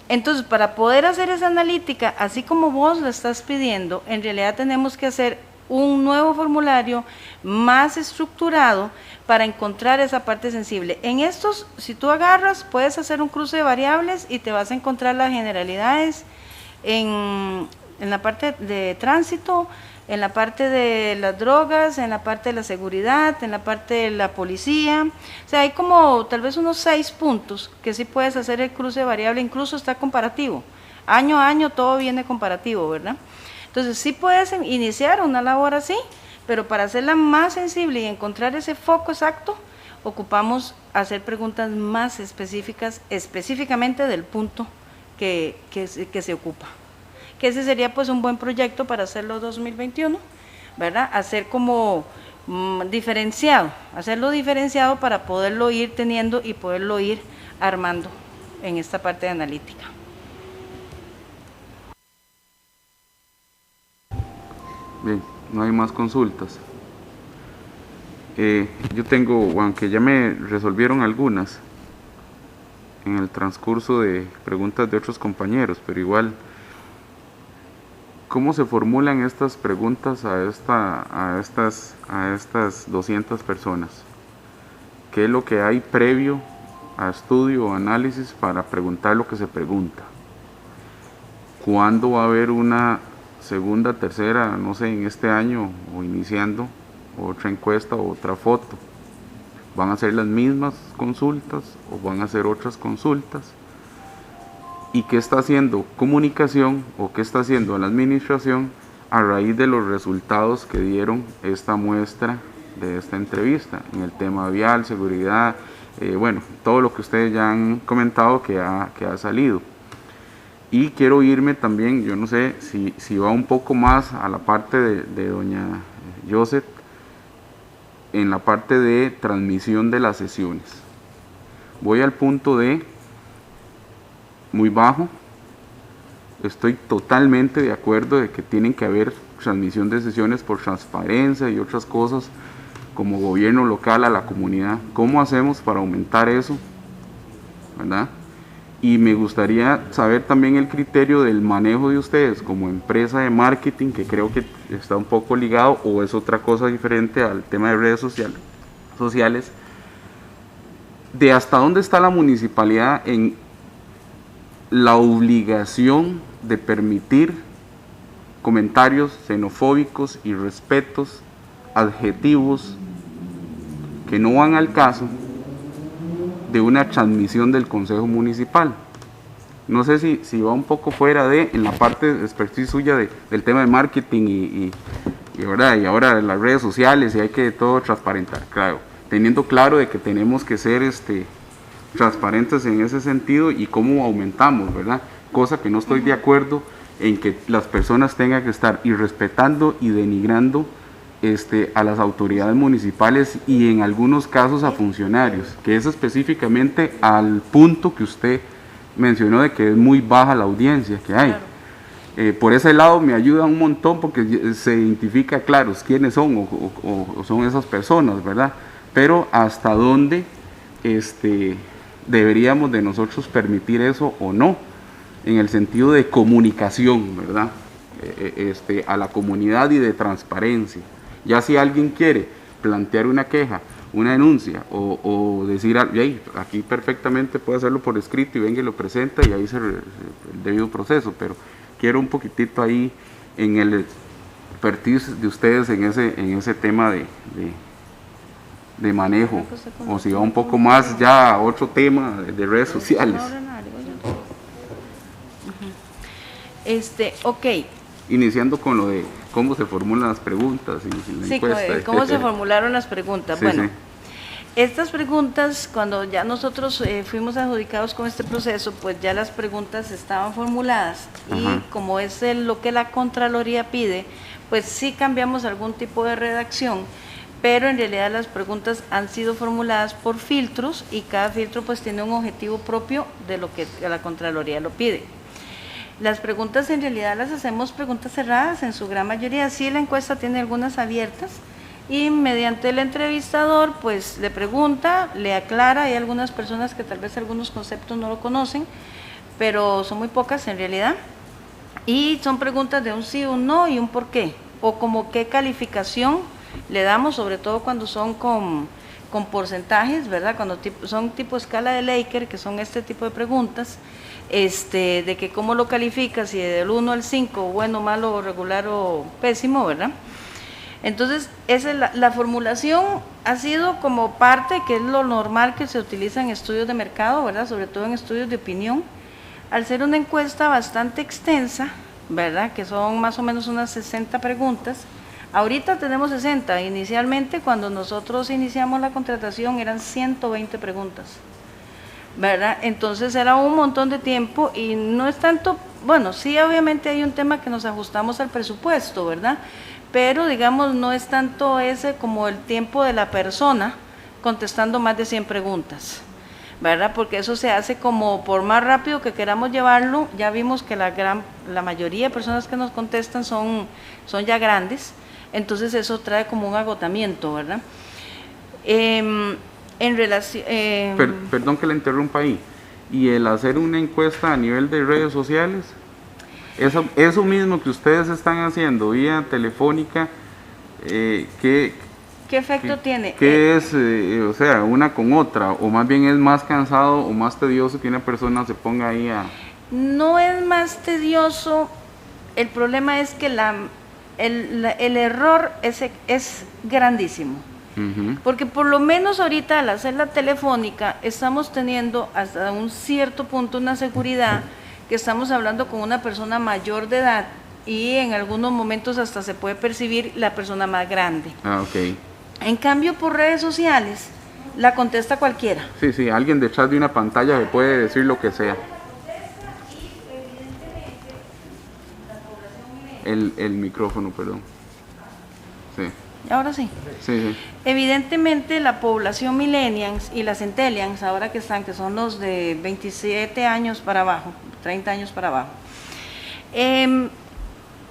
Entonces, para poder hacer esa analítica, así como vos lo estás pidiendo, en realidad tenemos que hacer un nuevo formulario más estructurado para encontrar esa parte sensible. En estos, si tú agarras, puedes hacer un cruce de variables y te vas a encontrar las generalidades en la parte de tránsito, en la parte de las drogas, en la parte de la seguridad, en la parte de la policía. O sea, hay como tal vez unos 6 puntos que sí puedes hacer el cruce de variable, incluso está comparativo. Año a año todo viene comparativo, ¿verdad? Entonces sí puedes iniciar una labor así, pero para hacerla más sensible y encontrar ese foco exacto, ocupamos hacer preguntas más específicas, específicamente del punto que se ocupa. Que ese sería pues un buen proyecto para hacerlo 2021, ¿verdad? Hacer como diferenciado, hacerlo diferenciado para poderlo ir teniendo y poderlo ir armando en esta parte de analítica. Bien, no hay más consultas. Yo tengo, aunque ya me resolvieron algunas en el transcurso de preguntas de otros compañeros, pero igual, ¿cómo se formulan estas preguntas a estas 200 personas? ¿Qué es lo que hay previo a estudio o análisis para preguntar lo que se pregunta? ¿Cuándo va a haber una segunda, tercera, no sé, en este año o iniciando otra encuesta o otra foto? ¿Van a ser las mismas consultas o van a ser otras consultas? ¿Y qué está haciendo comunicación o qué está haciendo la administración a raíz de los resultados que dieron esta muestra de esta entrevista en el tema vial, seguridad, bueno, todo lo que ustedes ya han comentado que ha salido? Y quiero irme también, yo no sé si va un poco más a la parte de doña Joseph, en la parte de transmisión de las sesiones. Voy al punto D, muy bajo. Estoy totalmente de acuerdo de que tienen que haber transmisión de sesiones por transparencia y otras cosas como gobierno local a la comunidad. ¿Cómo hacemos para aumentar eso? ¿Verdad? Y me gustaría saber también el criterio del manejo de ustedes como empresa de marketing, que creo que está un poco ligado o es otra cosa diferente al tema de redes sociales, de hasta dónde está la municipalidad en la obligación de permitir comentarios xenofóbicos, irrespetos, adjetivos que no van al caso de una transmisión del Consejo Municipal. No sé si va un poco fuera en la parte de expertise suya del tema de marketing y ahora las redes sociales, y hay que todo transparentar, claro, teniendo claro de que tenemos que ser transparentes en ese sentido y cómo aumentamos, ¿verdad? Cosa que no estoy de acuerdo en que las personas tengan que estar irrespetando y denigrando a las autoridades municipales y en algunos casos a funcionarios, que es específicamente al punto que usted mencionó de que es muy baja la audiencia que hay. Claro. Por ese lado me ayuda un montón porque se identifica claros quiénes son o son esas personas, ¿verdad? Pero hasta dónde deberíamos de nosotros permitir eso o no, en el sentido de comunicación, ¿verdad? A la comunidad y de transparencia. Ya si alguien quiere plantear una queja, una denuncia o decir, hey, aquí perfectamente puede hacerlo por escrito y venga y lo presenta y ahí el debido proceso, pero quiero un poquitito ahí en el expertise de ustedes en ese tema de manejo, o si va un poco más ya a otro tema de redes sociales. Ok. Iniciando con lo de cómo se formulan las preguntas y la encuesta. Cómo se formularon las preguntas. Sí, bueno, sí. Estas preguntas, cuando ya nosotros fuimos adjudicados con este proceso, pues ya las preguntas estaban formuladas. Ajá. Y como es lo que la Contraloría pide, pues sí cambiamos algún tipo de redacción, pero en realidad las preguntas han sido formuladas por filtros y cada filtro pues tiene un objetivo propio de lo que la Contraloría lo pide. Las preguntas en realidad las hacemos preguntas cerradas en su gran mayoría, sí la encuesta tiene algunas abiertas y mediante el entrevistador pues le pregunta, le aclara, hay algunas personas que tal vez algunos conceptos no lo conocen, pero son muy pocas en realidad, y son preguntas de un sí, un no y un por qué, o como qué calificación le damos, sobre todo cuando son con porcentajes, ¿verdad? Cuando son tipo escala de Likert, que son este tipo de preguntas, de que cómo lo calificas, si del 1 al 5, bueno, malo, regular o pésimo, ¿verdad? Entonces, esa es la formulación ha sido como parte, que es lo normal que se utiliza en estudios de mercado, ¿verdad? Sobre todo en estudios de opinión. Al ser una encuesta bastante extensa, ¿verdad? Que son más o menos unas 60 preguntas. Ahorita tenemos 60, inicialmente cuando nosotros iniciamos la contratación eran 120 preguntas, ¿verdad? Entonces era un montón de tiempo y no es tanto, bueno, sí obviamente hay un tema que nos ajustamos al presupuesto, ¿verdad? Pero digamos no es tanto ese como el tiempo de la persona contestando más de 100 preguntas, ¿verdad? Porque eso se hace como por más rápido que queramos llevarlo, ya vimos que la mayoría de personas que nos contestan son ya grandes, entonces eso trae como un agotamiento, ¿verdad? En relación... Perdón que le interrumpa ahí. ¿Y el hacer una encuesta a nivel de redes sociales? Eso mismo que ustedes están haciendo vía telefónica, ¿qué efecto tiene? ¿Qué es, o sea, una con otra? ¿O más bien es más cansado o más tedioso que una persona se ponga ahí a...? No es más tedioso, el problema es que el error es grandísimo. Porque por lo menos ahorita al hacer la telefónica estamos teniendo hasta un cierto punto una seguridad que estamos hablando con una persona mayor de edad y en algunos momentos hasta se puede percibir la persona más grande. Ah, ok. En cambio por redes sociales la contesta cualquiera. Sí, alguien detrás de una pantalla le puede decir lo que sea. El micrófono, perdón. Sí. Ahora sí. Sí. Evidentemente la población millennials y las centennials, ahora que son los de 27 años para abajo, 30 años para abajo,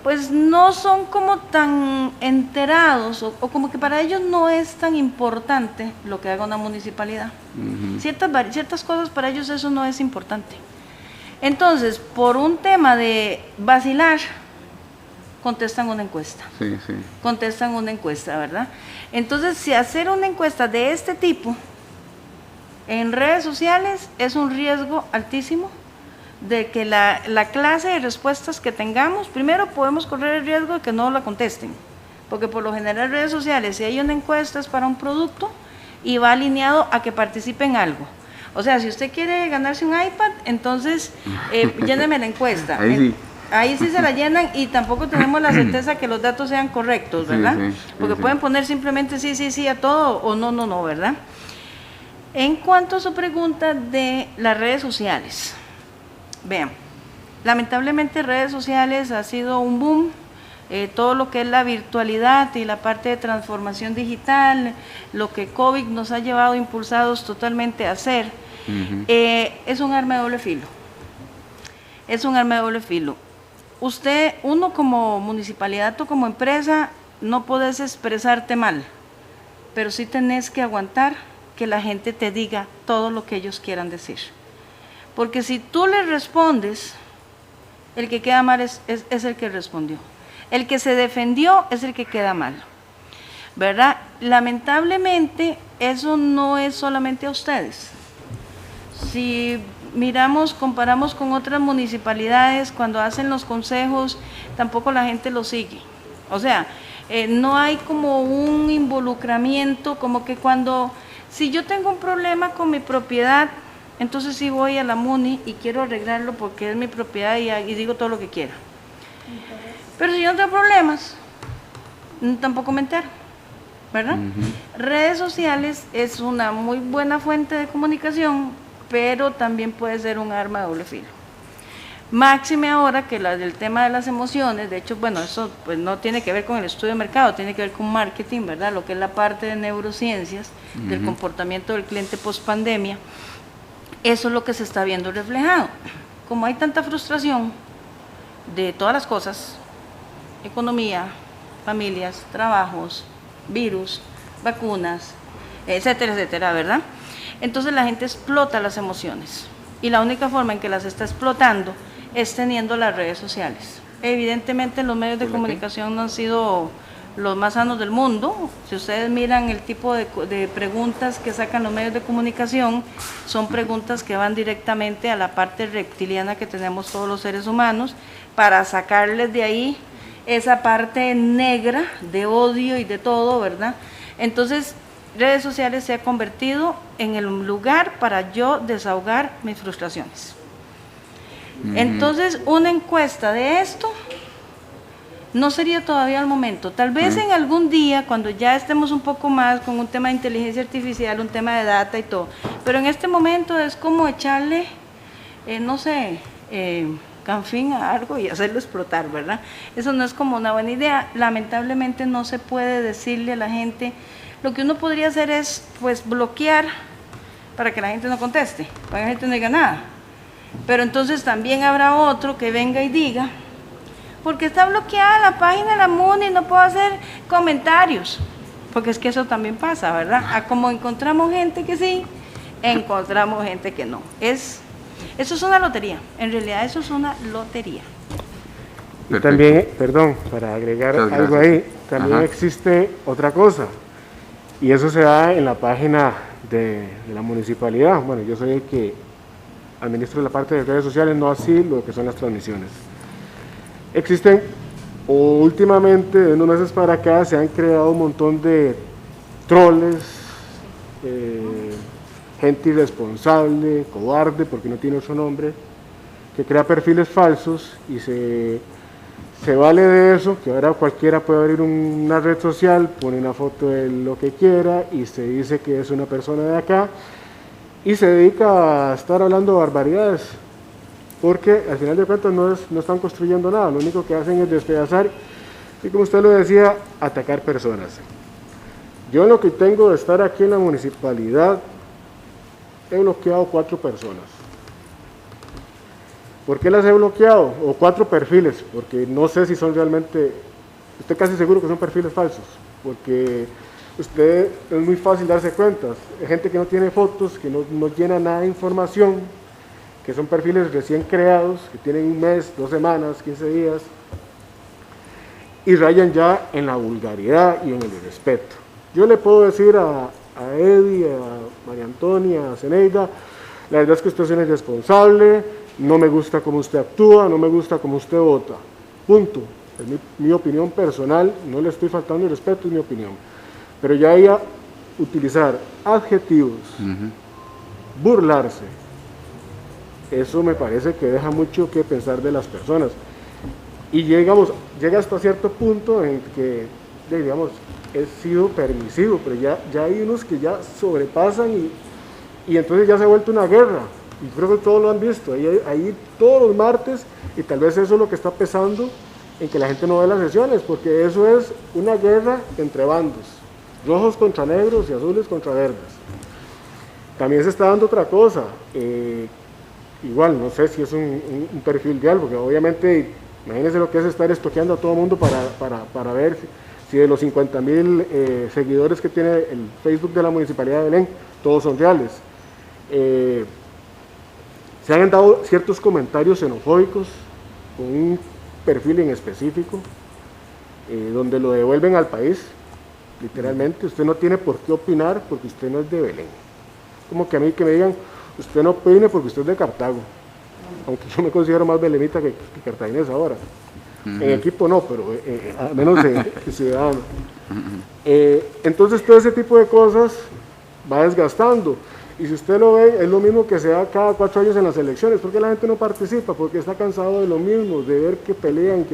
pues no son como tan enterados o como que para ellos no es tan importante lo que haga una municipalidad. Ciertas cosas para ellos eso no es importante. Entonces, por un tema de vacilar, contestan una encuesta. Sí. Contestan una encuesta, ¿verdad? Entonces, si hacer una encuesta de este tipo en redes sociales es un riesgo altísimo de que la clase de respuestas que tengamos, primero podemos correr el riesgo de que no la contesten, porque por lo general redes sociales, si hay una encuesta es para un producto y va alineado a que participe en algo. O sea, si usted quiere ganarse un iPad, entonces lléneme la encuesta. Ahí sí se la llenan y tampoco tenemos la certeza que los datos sean correctos, ¿verdad? Porque pueden poner simplemente sí a todo o no, ¿verdad? En cuanto a su pregunta de las redes sociales, vean, lamentablemente redes sociales ha sido un boom, todo lo que es la virtualidad y la parte de transformación digital, lo que COVID nos ha llevado impulsados totalmente a hacer, es un arma de doble filo. Es un arma de doble filo. Uno como municipalidad o como empresa no podés expresarte mal, pero sí tenés que aguantar que la gente te diga todo lo que ellos quieran decir. Porque si tú le respondes, el que queda mal es el que respondió. El que se defendió es el que queda mal, ¿verdad? Lamentablemente, eso no es solamente a ustedes. Si comparamos con otras municipalidades, cuando hacen los consejos, tampoco la gente lo sigue. O sea, no hay como un involucramiento, como que si yo tengo un problema con mi propiedad, entonces sí voy a la MUNI y quiero arreglarlo porque es mi propiedad y digo todo lo que quiera. Pero si yo no tengo problemas, tampoco me entero, ¿verdad? Redes sociales es una muy buena fuente de comunicación, pero también puede ser un arma de doble filo. Máxime ahora que del tema de las emociones, de hecho, bueno, eso pues no tiene que ver con el estudio de mercado, tiene que ver con marketing, ¿verdad? Lo que es la parte de neurociencias, del comportamiento del cliente post pandemia, eso es lo que se está viendo reflejado. Como hay tanta frustración de todas las cosas, economía, familias, trabajos, virus, vacunas, etcétera, ¿verdad? Entonces la gente explota las emociones y la única forma en que las está explotando es teniendo las redes sociales. Evidentemente los medios de comunicación no han sido los más sanos del mundo. Si ustedes miran el tipo de preguntas que sacan los medios de comunicación, son preguntas que van directamente a la parte reptiliana que tenemos todos los seres humanos para sacarles de ahí esa parte negra de odio y de todo, ¿verdad? Entonces, redes sociales se ha convertido en el lugar para yo desahogar mis frustraciones. Entonces, una encuesta de esto no sería todavía el momento. Tal vez en algún día, cuando ya estemos un poco más con un tema de inteligencia artificial, un tema de data y todo, pero en este momento es como echarle, canfín a algo y hacerlo explotar, ¿verdad? Eso no es como una buena idea. Lamentablemente no se puede decirle a la gente. Lo que uno podría hacer es, pues, bloquear para que la gente no conteste, para que la gente no diga nada. Pero entonces también habrá otro que venga y diga, porque está bloqueada la página de la MUNI, no puedo hacer comentarios. porque es que eso también pasa, ¿verdad? Como encontramos gente que sí, encontramos gente que no. Eso es una lotería, en realidad eso es una lotería. Y también, perdón, para agregar algo ahí, también existe otra cosa, y eso se da en la página de la municipalidad. Bueno, yo soy el que administro la parte de redes sociales, no así lo que son las transmisiones. Existen, últimamente, de unos meses para acá, se han creado un montón de troles, gente irresponsable, cobarde, porque no tiene otro nombre, que crea perfiles falsos y se vale de eso, que ahora cualquiera puede abrir una red social, pone una foto de lo que quiera y se dice que es una persona de acá y se dedica a estar hablando barbaridades, porque al final de cuentas no están construyendo nada, lo único que hacen es despedazar y, como usted lo decía, atacar personas. Yo en lo que tengo de estar aquí en la municipalidad he bloqueado 4 personas. ¿Por qué las he bloqueado? O 4 perfiles, porque no sé si son realmente, estoy casi seguro que son perfiles falsos, porque usted es muy fácil darse cuenta, hay gente que no tiene fotos, que no llena nada de información, que son perfiles recién creados, que tienen un mes, 2 semanas, 15 días, y rayan ya en la vulgaridad y en el irrespeto. Yo le puedo decir a Eddie, a María Antonia, a Zeneida, la verdad es que usted es un irresponsable, no me gusta cómo usted actúa, no me gusta cómo usted vota, punto. Es mi opinión personal, no le estoy faltando el respeto, es mi opinión. Pero ya ella utilizar adjetivos, burlarse, eso me parece que deja mucho que pensar de las personas. Y llega hasta cierto punto en que, digamos, he sido permisivo, pero ya hay unos que ya sobrepasan y entonces ya se ha vuelto una guerra. Y creo que todos lo han visto, ahí todos los martes, y tal vez eso es lo que está pesando en que la gente no ve las sesiones, porque eso es una guerra entre bandos, rojos contra negros y azules contra verdes. También se está dando otra cosa, igual no sé si es un perfil de algo, porque obviamente, imagínense lo que es estar estoqueando a todo el mundo para ver si de los 50,000 seguidores que tiene el Facebook de la Municipalidad de Belén, todos son reales. Se han dado ciertos comentarios xenofóbicos con un perfil en específico, donde lo devuelven al país, literalmente. Usted no tiene por qué opinar porque usted no es de Belén. Como que a mí que me digan, usted no opine porque usted es de Cartago, aunque yo me considero más belemita que cartaginés ahora. En equipo no, pero al menos de ciudadano. Entonces todo ese tipo de cosas va desgastando. Y si usted lo ve, es lo mismo que se da cada 4 años en las elecciones. ¿Por qué la gente no participa? Porque está cansado de lo mismo, de ver que pelean.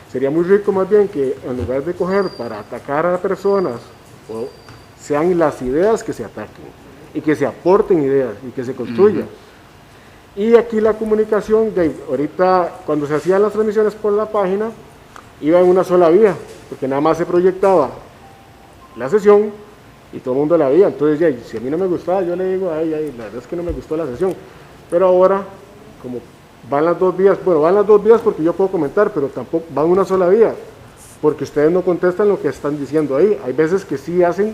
Sería muy rico más bien que en lugar de coger para atacar a personas, sean las ideas que se ataquen y que se aporten ideas y que se construyan. Y aquí la comunicación, ahorita cuando se hacían las transmisiones por la página, iba en una sola vía, porque nada más se proyectaba la sesión y todo el mundo la veía. Entonces, si a mí no me gustaba, yo le digo, la verdad es que no me gustó la sesión. Pero ahora, como van las 2 vías, bueno, van las 2 vías porque yo puedo comentar, pero tampoco van una sola vía, porque ustedes no contestan lo que están diciendo ahí. Hay veces que sí hacen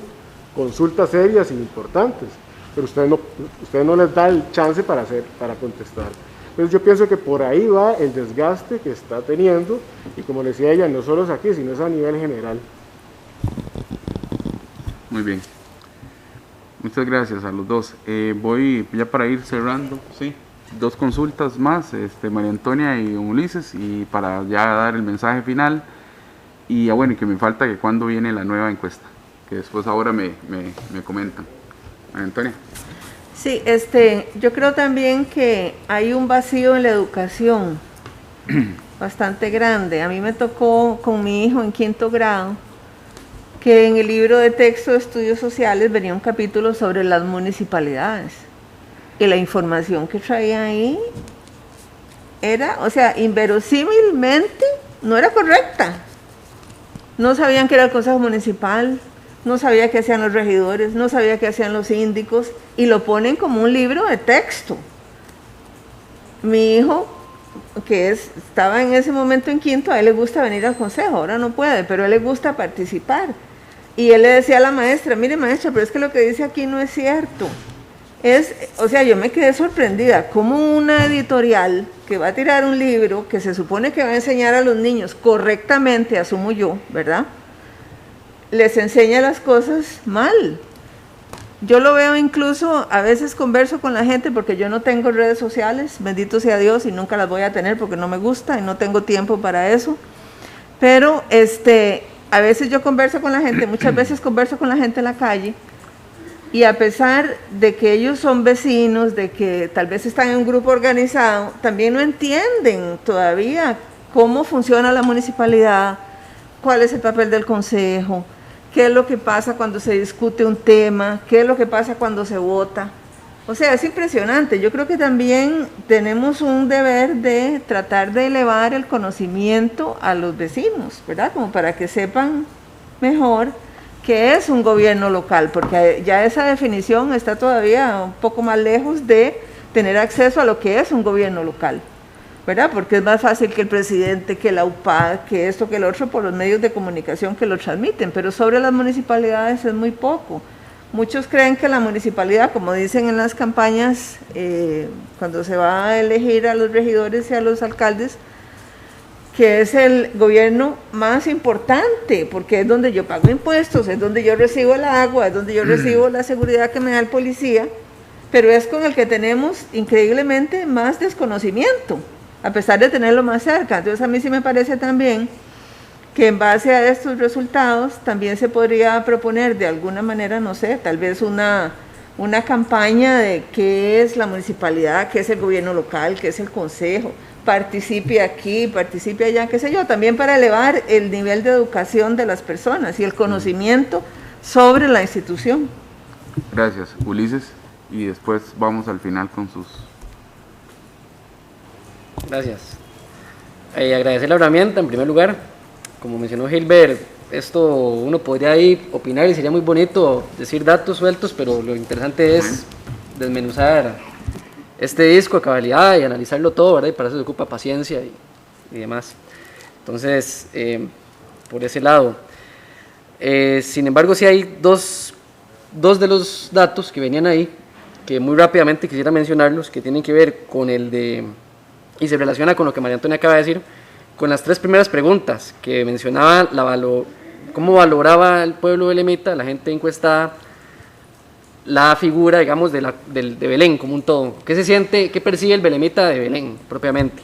consultas serias e importantes, pero ustedes no les da el chance para contestar. Entonces yo pienso que por ahí va el desgaste que está teniendo, y como le decía ella, no solo es aquí, sino es a nivel general. Muy bien. Muchas gracias a los dos. Voy ya para ir cerrando, ¿sí? 2 consultas más, María Antonia y don Ulises, y para ya dar el mensaje final. Y bueno, y que me falta que cuándo viene la nueva encuesta, que después ahora me comentan. María Antonia. Sí, yo creo también que hay un vacío en la educación bastante grande. A mí me tocó con mi hijo en 5º grado que en el libro de texto de estudios sociales venía un capítulo sobre las municipalidades, y la información que traía ahí era, inverosímilmente no era correcta. No sabían qué era el Consejo Municipal, no sabía qué hacían los regidores, no sabía qué hacían los síndicos, y lo ponen como un libro de texto. Mi hijo, que estaba en ese momento en 5º, a él le gusta venir al consejo, ahora no puede, pero a él le gusta participar. Y él le decía a la maestra, mire maestra, pero es que lo que dice aquí no es cierto. O sea, yo me quedé sorprendida, como una editorial que va a tirar un libro que se supone que va a enseñar a los niños correctamente, asumo yo, ¿verdad? Les enseña las cosas mal. Yo lo veo incluso, a veces converso con la gente porque yo no tengo redes sociales, bendito sea Dios, y nunca las voy a tener porque no me gusta y no tengo tiempo para eso. Pero a veces yo converso con la gente, muchas veces converso con la gente en la calle, y a pesar de que ellos son vecinos, de que tal vez están en un grupo organizado, también no entienden todavía cómo funciona la municipalidad, cuál es el papel del consejo, qué es lo que pasa cuando se discute un tema, qué es lo que pasa cuando se vota. O sea, es impresionante. Yo creo que también tenemos un deber de tratar de elevar el conocimiento a los vecinos, ¿verdad? Como para que sepan mejor qué es un gobierno local, porque ya esa definición está todavía un poco más lejos de tener acceso a lo que es un gobierno local, ¿verdad? Porque es más fácil que el presidente, que la UPAD, que esto, que el otro, por los medios de comunicación que lo transmiten, pero sobre las municipalidades es muy poco. Muchos creen que la municipalidad, como dicen en las campañas, cuando se va a elegir a los regidores y a los alcaldes, que es el gobierno más importante, porque es donde yo pago impuestos, es donde yo recibo el agua, es donde yo recibo la seguridad que me da el policía, pero es con el que tenemos increíblemente más desconocimiento, a pesar de tenerlo más cerca. Entonces a mí sí me parece también que en base a estos resultados también se podría proponer de alguna manera, no sé, tal vez una campaña de qué es la municipalidad, qué es el gobierno local, qué es el consejo, participe aquí, participe allá, qué sé yo, también para elevar el nivel de educación de las personas y el conocimiento sobre la institución. Gracias, Ulises, y después vamos al final con sus... Gracias. Agradecer la herramienta en primer lugar. Como mencionó Gilbert, esto uno podría ahí opinar y sería muy bonito decir datos sueltos, pero lo interesante es desmenuzar este disco a cabalidad y analizarlo todo, ¿verdad? Y para eso se ocupa paciencia y demás. Entonces, por ese lado. Sin embargo, sí hay dos de los datos que venían ahí, que muy rápidamente quisiera mencionarlos, que tienen que ver con el de, y se relaciona con lo que María Antonia acaba de decir, con las tres primeras preguntas que mencionaba, cómo valoraba el pueblo belemita, la gente encuestada, la figura, digamos, de Belén como un todo. ¿Qué se siente, qué percibe el belemita de Belén propiamente?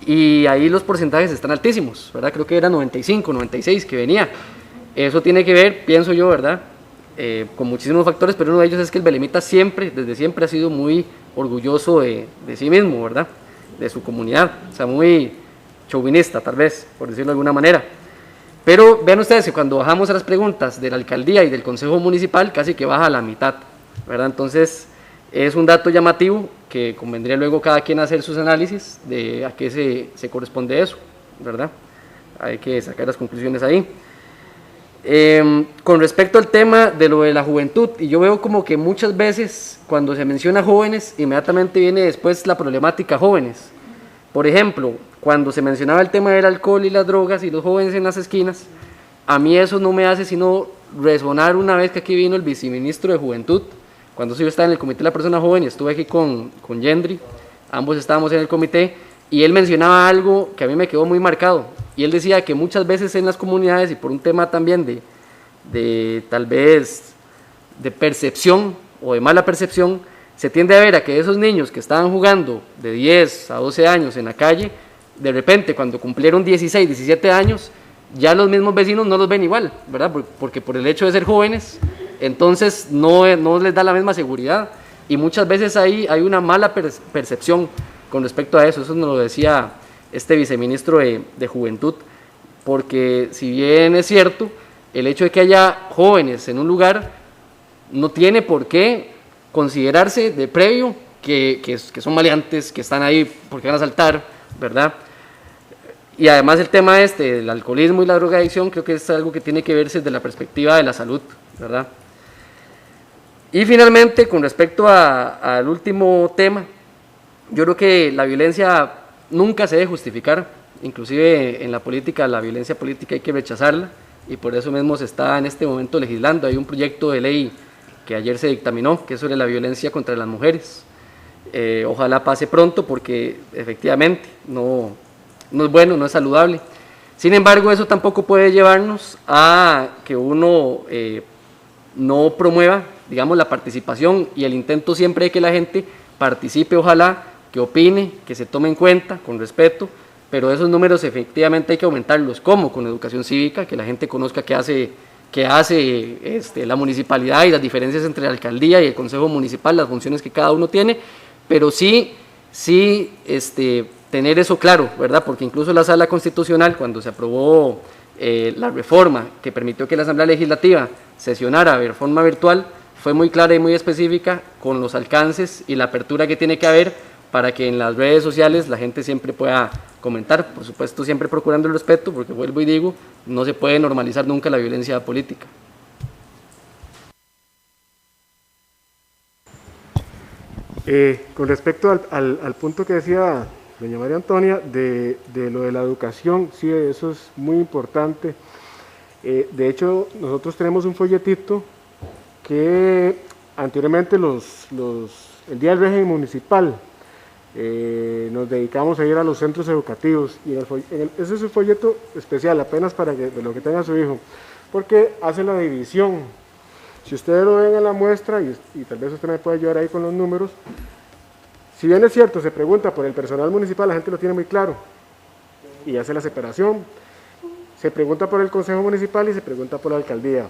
Y ahí los porcentajes están altísimos, ¿verdad? Creo que era 95, 96 que venía. Eso tiene que ver, pienso yo, ¿verdad? Con muchísimos factores, pero uno de ellos es que el belemita desde siempre ha sido muy orgulloso de sí mismo, ¿verdad? De su comunidad, o sea, muy chauvinista, tal vez, por decirlo de alguna manera. Pero vean ustedes que cuando bajamos a las preguntas de la alcaldía y del consejo municipal, casi que baja a la mitad, ¿verdad? Entonces, es un dato llamativo que convendría luego cada quien hacer sus análisis de a qué se corresponde eso, ¿verdad? Hay que sacar las conclusiones ahí. Con respecto al tema de lo de la juventud, y yo veo como que muchas veces cuando se menciona jóvenes, inmediatamente viene después la problemática jóvenes. Por ejemplo, cuando se mencionaba el tema del alcohol y las drogas y los jóvenes en las esquinas, a mí eso no me hace sino resonar una vez que aquí vino el viceministro de Juventud, cuando yo estaba en el comité de la persona joven y estuve aquí con Yendri, ambos estábamos en el comité, y él mencionaba algo que a mí me quedó muy marcado, y él decía que muchas veces en las comunidades, y por un tema también de tal vez de percepción o de mala percepción, se tiende a ver a que esos niños que estaban jugando de 10 a 12 años en la calle, de repente cuando cumplieron 16, 17 años, ya los mismos vecinos no los ven igual, ¿verdad? Porque por el hecho de ser jóvenes, entonces no les da la misma seguridad, y muchas veces ahí hay una mala percepción con respecto a eso. Eso nos lo decía este viceministro de Juventud, porque si bien es cierto, el hecho de que haya jóvenes en un lugar no tiene por qué considerarse de previo que son maleantes, que están ahí porque van a saltar, ¿verdad? Y además el tema del alcoholismo y la drogadicción, creo que es algo que tiene que verse desde la perspectiva de la salud, ¿verdad? Y finalmente, con respecto al último tema, yo creo que la violencia nunca se debe justificar, inclusive en la política, la violencia política hay que rechazarla, y por eso mismo se está en este momento legislando. Hay un proyecto de ley que ayer se dictaminó, que es sobre la violencia contra las mujeres. Ojalá pase pronto porque efectivamente no es bueno, no es saludable. Sin embargo, eso tampoco puede llevarnos a que uno no promueva, digamos, la participación y el intento siempre de que la gente participe, ojalá, que opine, que se tome en cuenta con respeto, pero esos números efectivamente hay que aumentarlos. ¿Cómo? Con educación cívica, que la gente conozca qué hace la municipalidad y las diferencias entre la alcaldía y el consejo municipal, las funciones que cada uno tiene, pero sí tener eso claro, ¿verdad? Porque incluso la Sala Constitucional, cuando se aprobó la reforma que permitió que la Asamblea Legislativa sesionara de forma virtual, fue muy clara y muy específica con los alcances y la apertura que tiene que haber para que en las redes sociales la gente siempre pueda comentar, por supuesto siempre procurando el respeto, porque vuelvo y digo, no se puede normalizar nunca la violencia política. Con respecto al punto que decía doña María Antonia, de lo de la educación, sí, eso es muy importante. De hecho, nosotros tenemos un folletito que anteriormente el día del régimen municipal nos dedicamos a ir a los centros educativos y ese es un folleto especial apenas para de lo que tenga su hijo, porque hace la división. Si ustedes lo ven en la muestra, y tal vez usted me puede ayudar ahí con los números, si bien es cierto, se pregunta por el personal municipal, la gente lo tiene muy claro y hace la separación. Se pregunta por el consejo municipal y se pregunta por la alcaldía,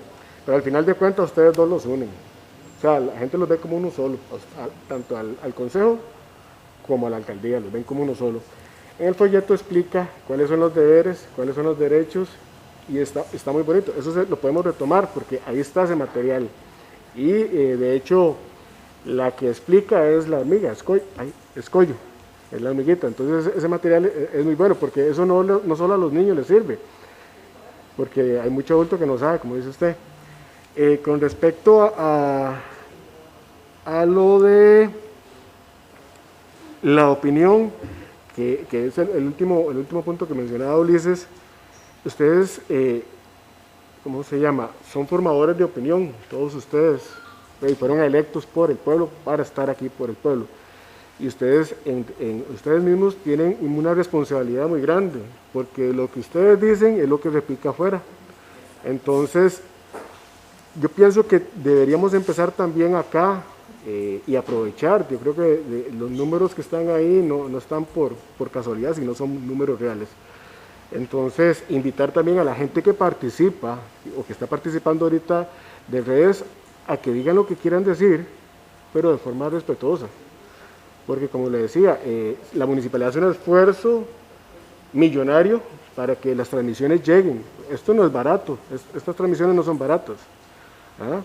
pero al final de cuentas ustedes dos los unen. O sea, la gente los ve como uno solo, tanto al consejo como a la alcaldía, los ven como uno solo. En el folleto explica cuáles son los deberes, cuáles son los derechos, y está muy bonito. Eso lo podemos retomar porque ahí está ese material. Y de hecho, la que explica es la hormiga, escollo, es la hormiguita. Entonces ese material es muy bueno porque eso no solo a los niños les sirve, porque hay mucho adulto que no sabe, como dice usted. Con respecto a lo de la opinión, que es el último punto que mencionaba Ulises, ustedes, ¿cómo se llama? Son formadores de opinión, todos ustedes, fueron electos por el pueblo para estar aquí por el pueblo. Y ustedes, ustedes mismos tienen una responsabilidad muy grande, porque lo que ustedes dicen es lo que repica afuera. Entonces, yo pienso que deberíamos empezar también acá y aprovechar. Yo creo que los números que están ahí no están por casualidad, sino son números reales. Entonces, invitar también a la gente que participa o que está participando ahorita de redes a que digan lo que quieran decir, pero de forma respetuosa. Porque como le decía, la municipalidad hace un esfuerzo millonario para que las transmisiones lleguen. Esto no es barato, estas transmisiones no son baratas. ¿Ah?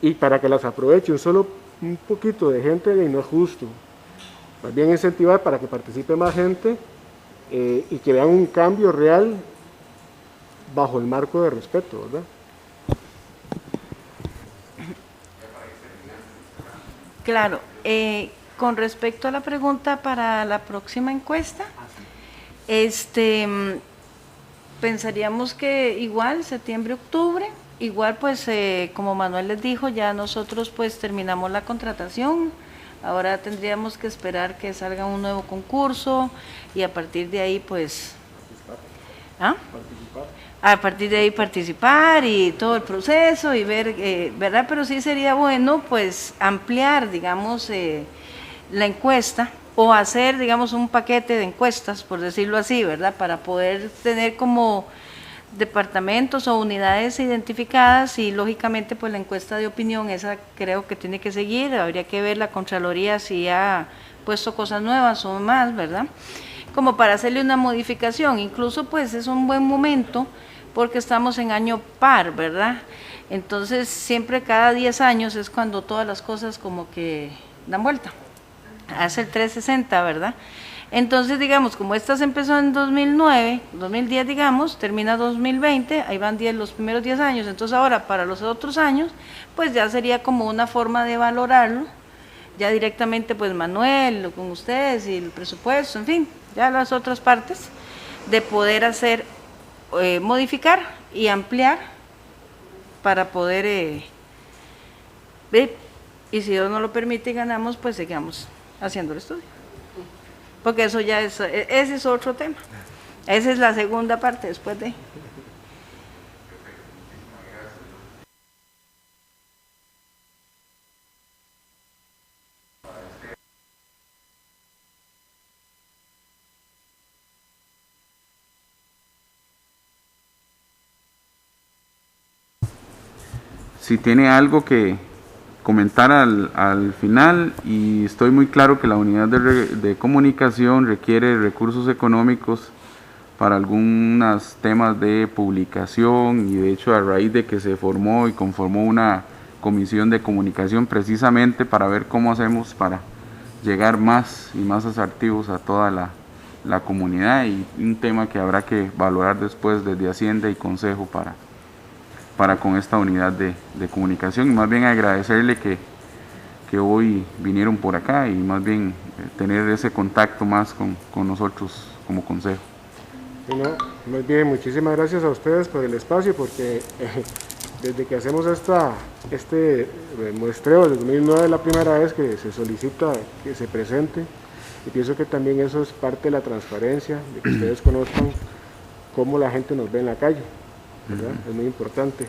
Y para que las aprovechen solo un poquito de gente y no es justo. Más bien incentivar para que participe más gente y que vean un cambio real bajo el marco de respeto, ¿verdad? Claro, con respecto a la pregunta para la próxima encuesta, pensaríamos que igual septiembre, octubre, igual pues como Manuel les dijo, ya nosotros pues terminamos la contratación, ahora tendríamos que esperar que salga un nuevo concurso y a partir de ahí pues a partir de ahí participar y todo el proceso y ver, ¿verdad? Pero sí sería bueno pues ampliar, digamos, la encuesta o hacer, digamos, un paquete de encuestas, por decirlo así, ¿verdad? Para poder tener como departamentos o unidades identificadas y lógicamente pues la encuesta de opinión, esa creo que tiene que seguir, habría que ver la Contraloría si ha puesto cosas nuevas o más, ¿verdad? Como para hacerle una modificación, incluso pues es un buen momento porque estamos en año par, ¿verdad? Entonces siempre cada 10 años es cuando todas las cosas como que dan vuelta, hace el 360, ¿verdad? Entonces, digamos, como esta se empezó en 2009, 2010, digamos, termina 2020, ahí van los primeros 10 años, entonces ahora para los otros años, pues ya sería como una forma de valorarlo, ya directamente pues Manuel, con ustedes y el presupuesto, en fin, ya las otras partes, de poder hacer modificar y ampliar para poder, y si Dios nos lo permite y ganamos, pues sigamos haciendo el estudio. Porque eso ya es, ese es otro tema. Esa es la segunda parte después de... Si tiene algo que comentar al final, y estoy muy claro que la unidad de comunicación requiere recursos económicos para algunos temas de publicación, y de hecho a raíz de que se formó y conformó una comisión de comunicación precisamente para ver cómo hacemos para llegar más y más asertivos a toda la comunidad, y un tema que habrá que valorar después desde Hacienda y Consejo para con esta unidad de comunicación. Y más bien agradecerle que hoy vinieron por acá, y más bien tener ese contacto más con nosotros como consejo. Bueno, más bien, muchísimas gracias a ustedes por el espacio, porque desde que hacemos este muestreo desde 2009 es la primera vez que se solicita que se presente, y pienso que también eso es parte de la transparencia, de que ustedes conozcan cómo la gente nos ve en la calle, ¿verdad? Es muy importante.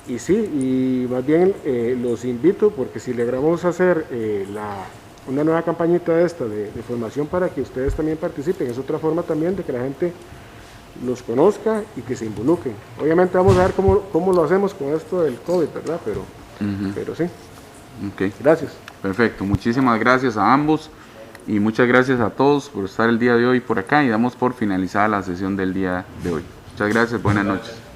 Y sí, y más bien los invito, porque si logramos hacer una nueva campañita de formación para que ustedes también participen, es otra forma también de que la gente nos conozca y que se involucren. Obviamente vamos a ver cómo lo hacemos con esto del COVID, ¿verdad? Pero sí. Okay. Gracias. Perfecto, muchísimas gracias a ambos, y muchas gracias a todos por estar el día de hoy por acá, y damos por finalizada la sesión del día de hoy. Muchas gracias, buenas noches.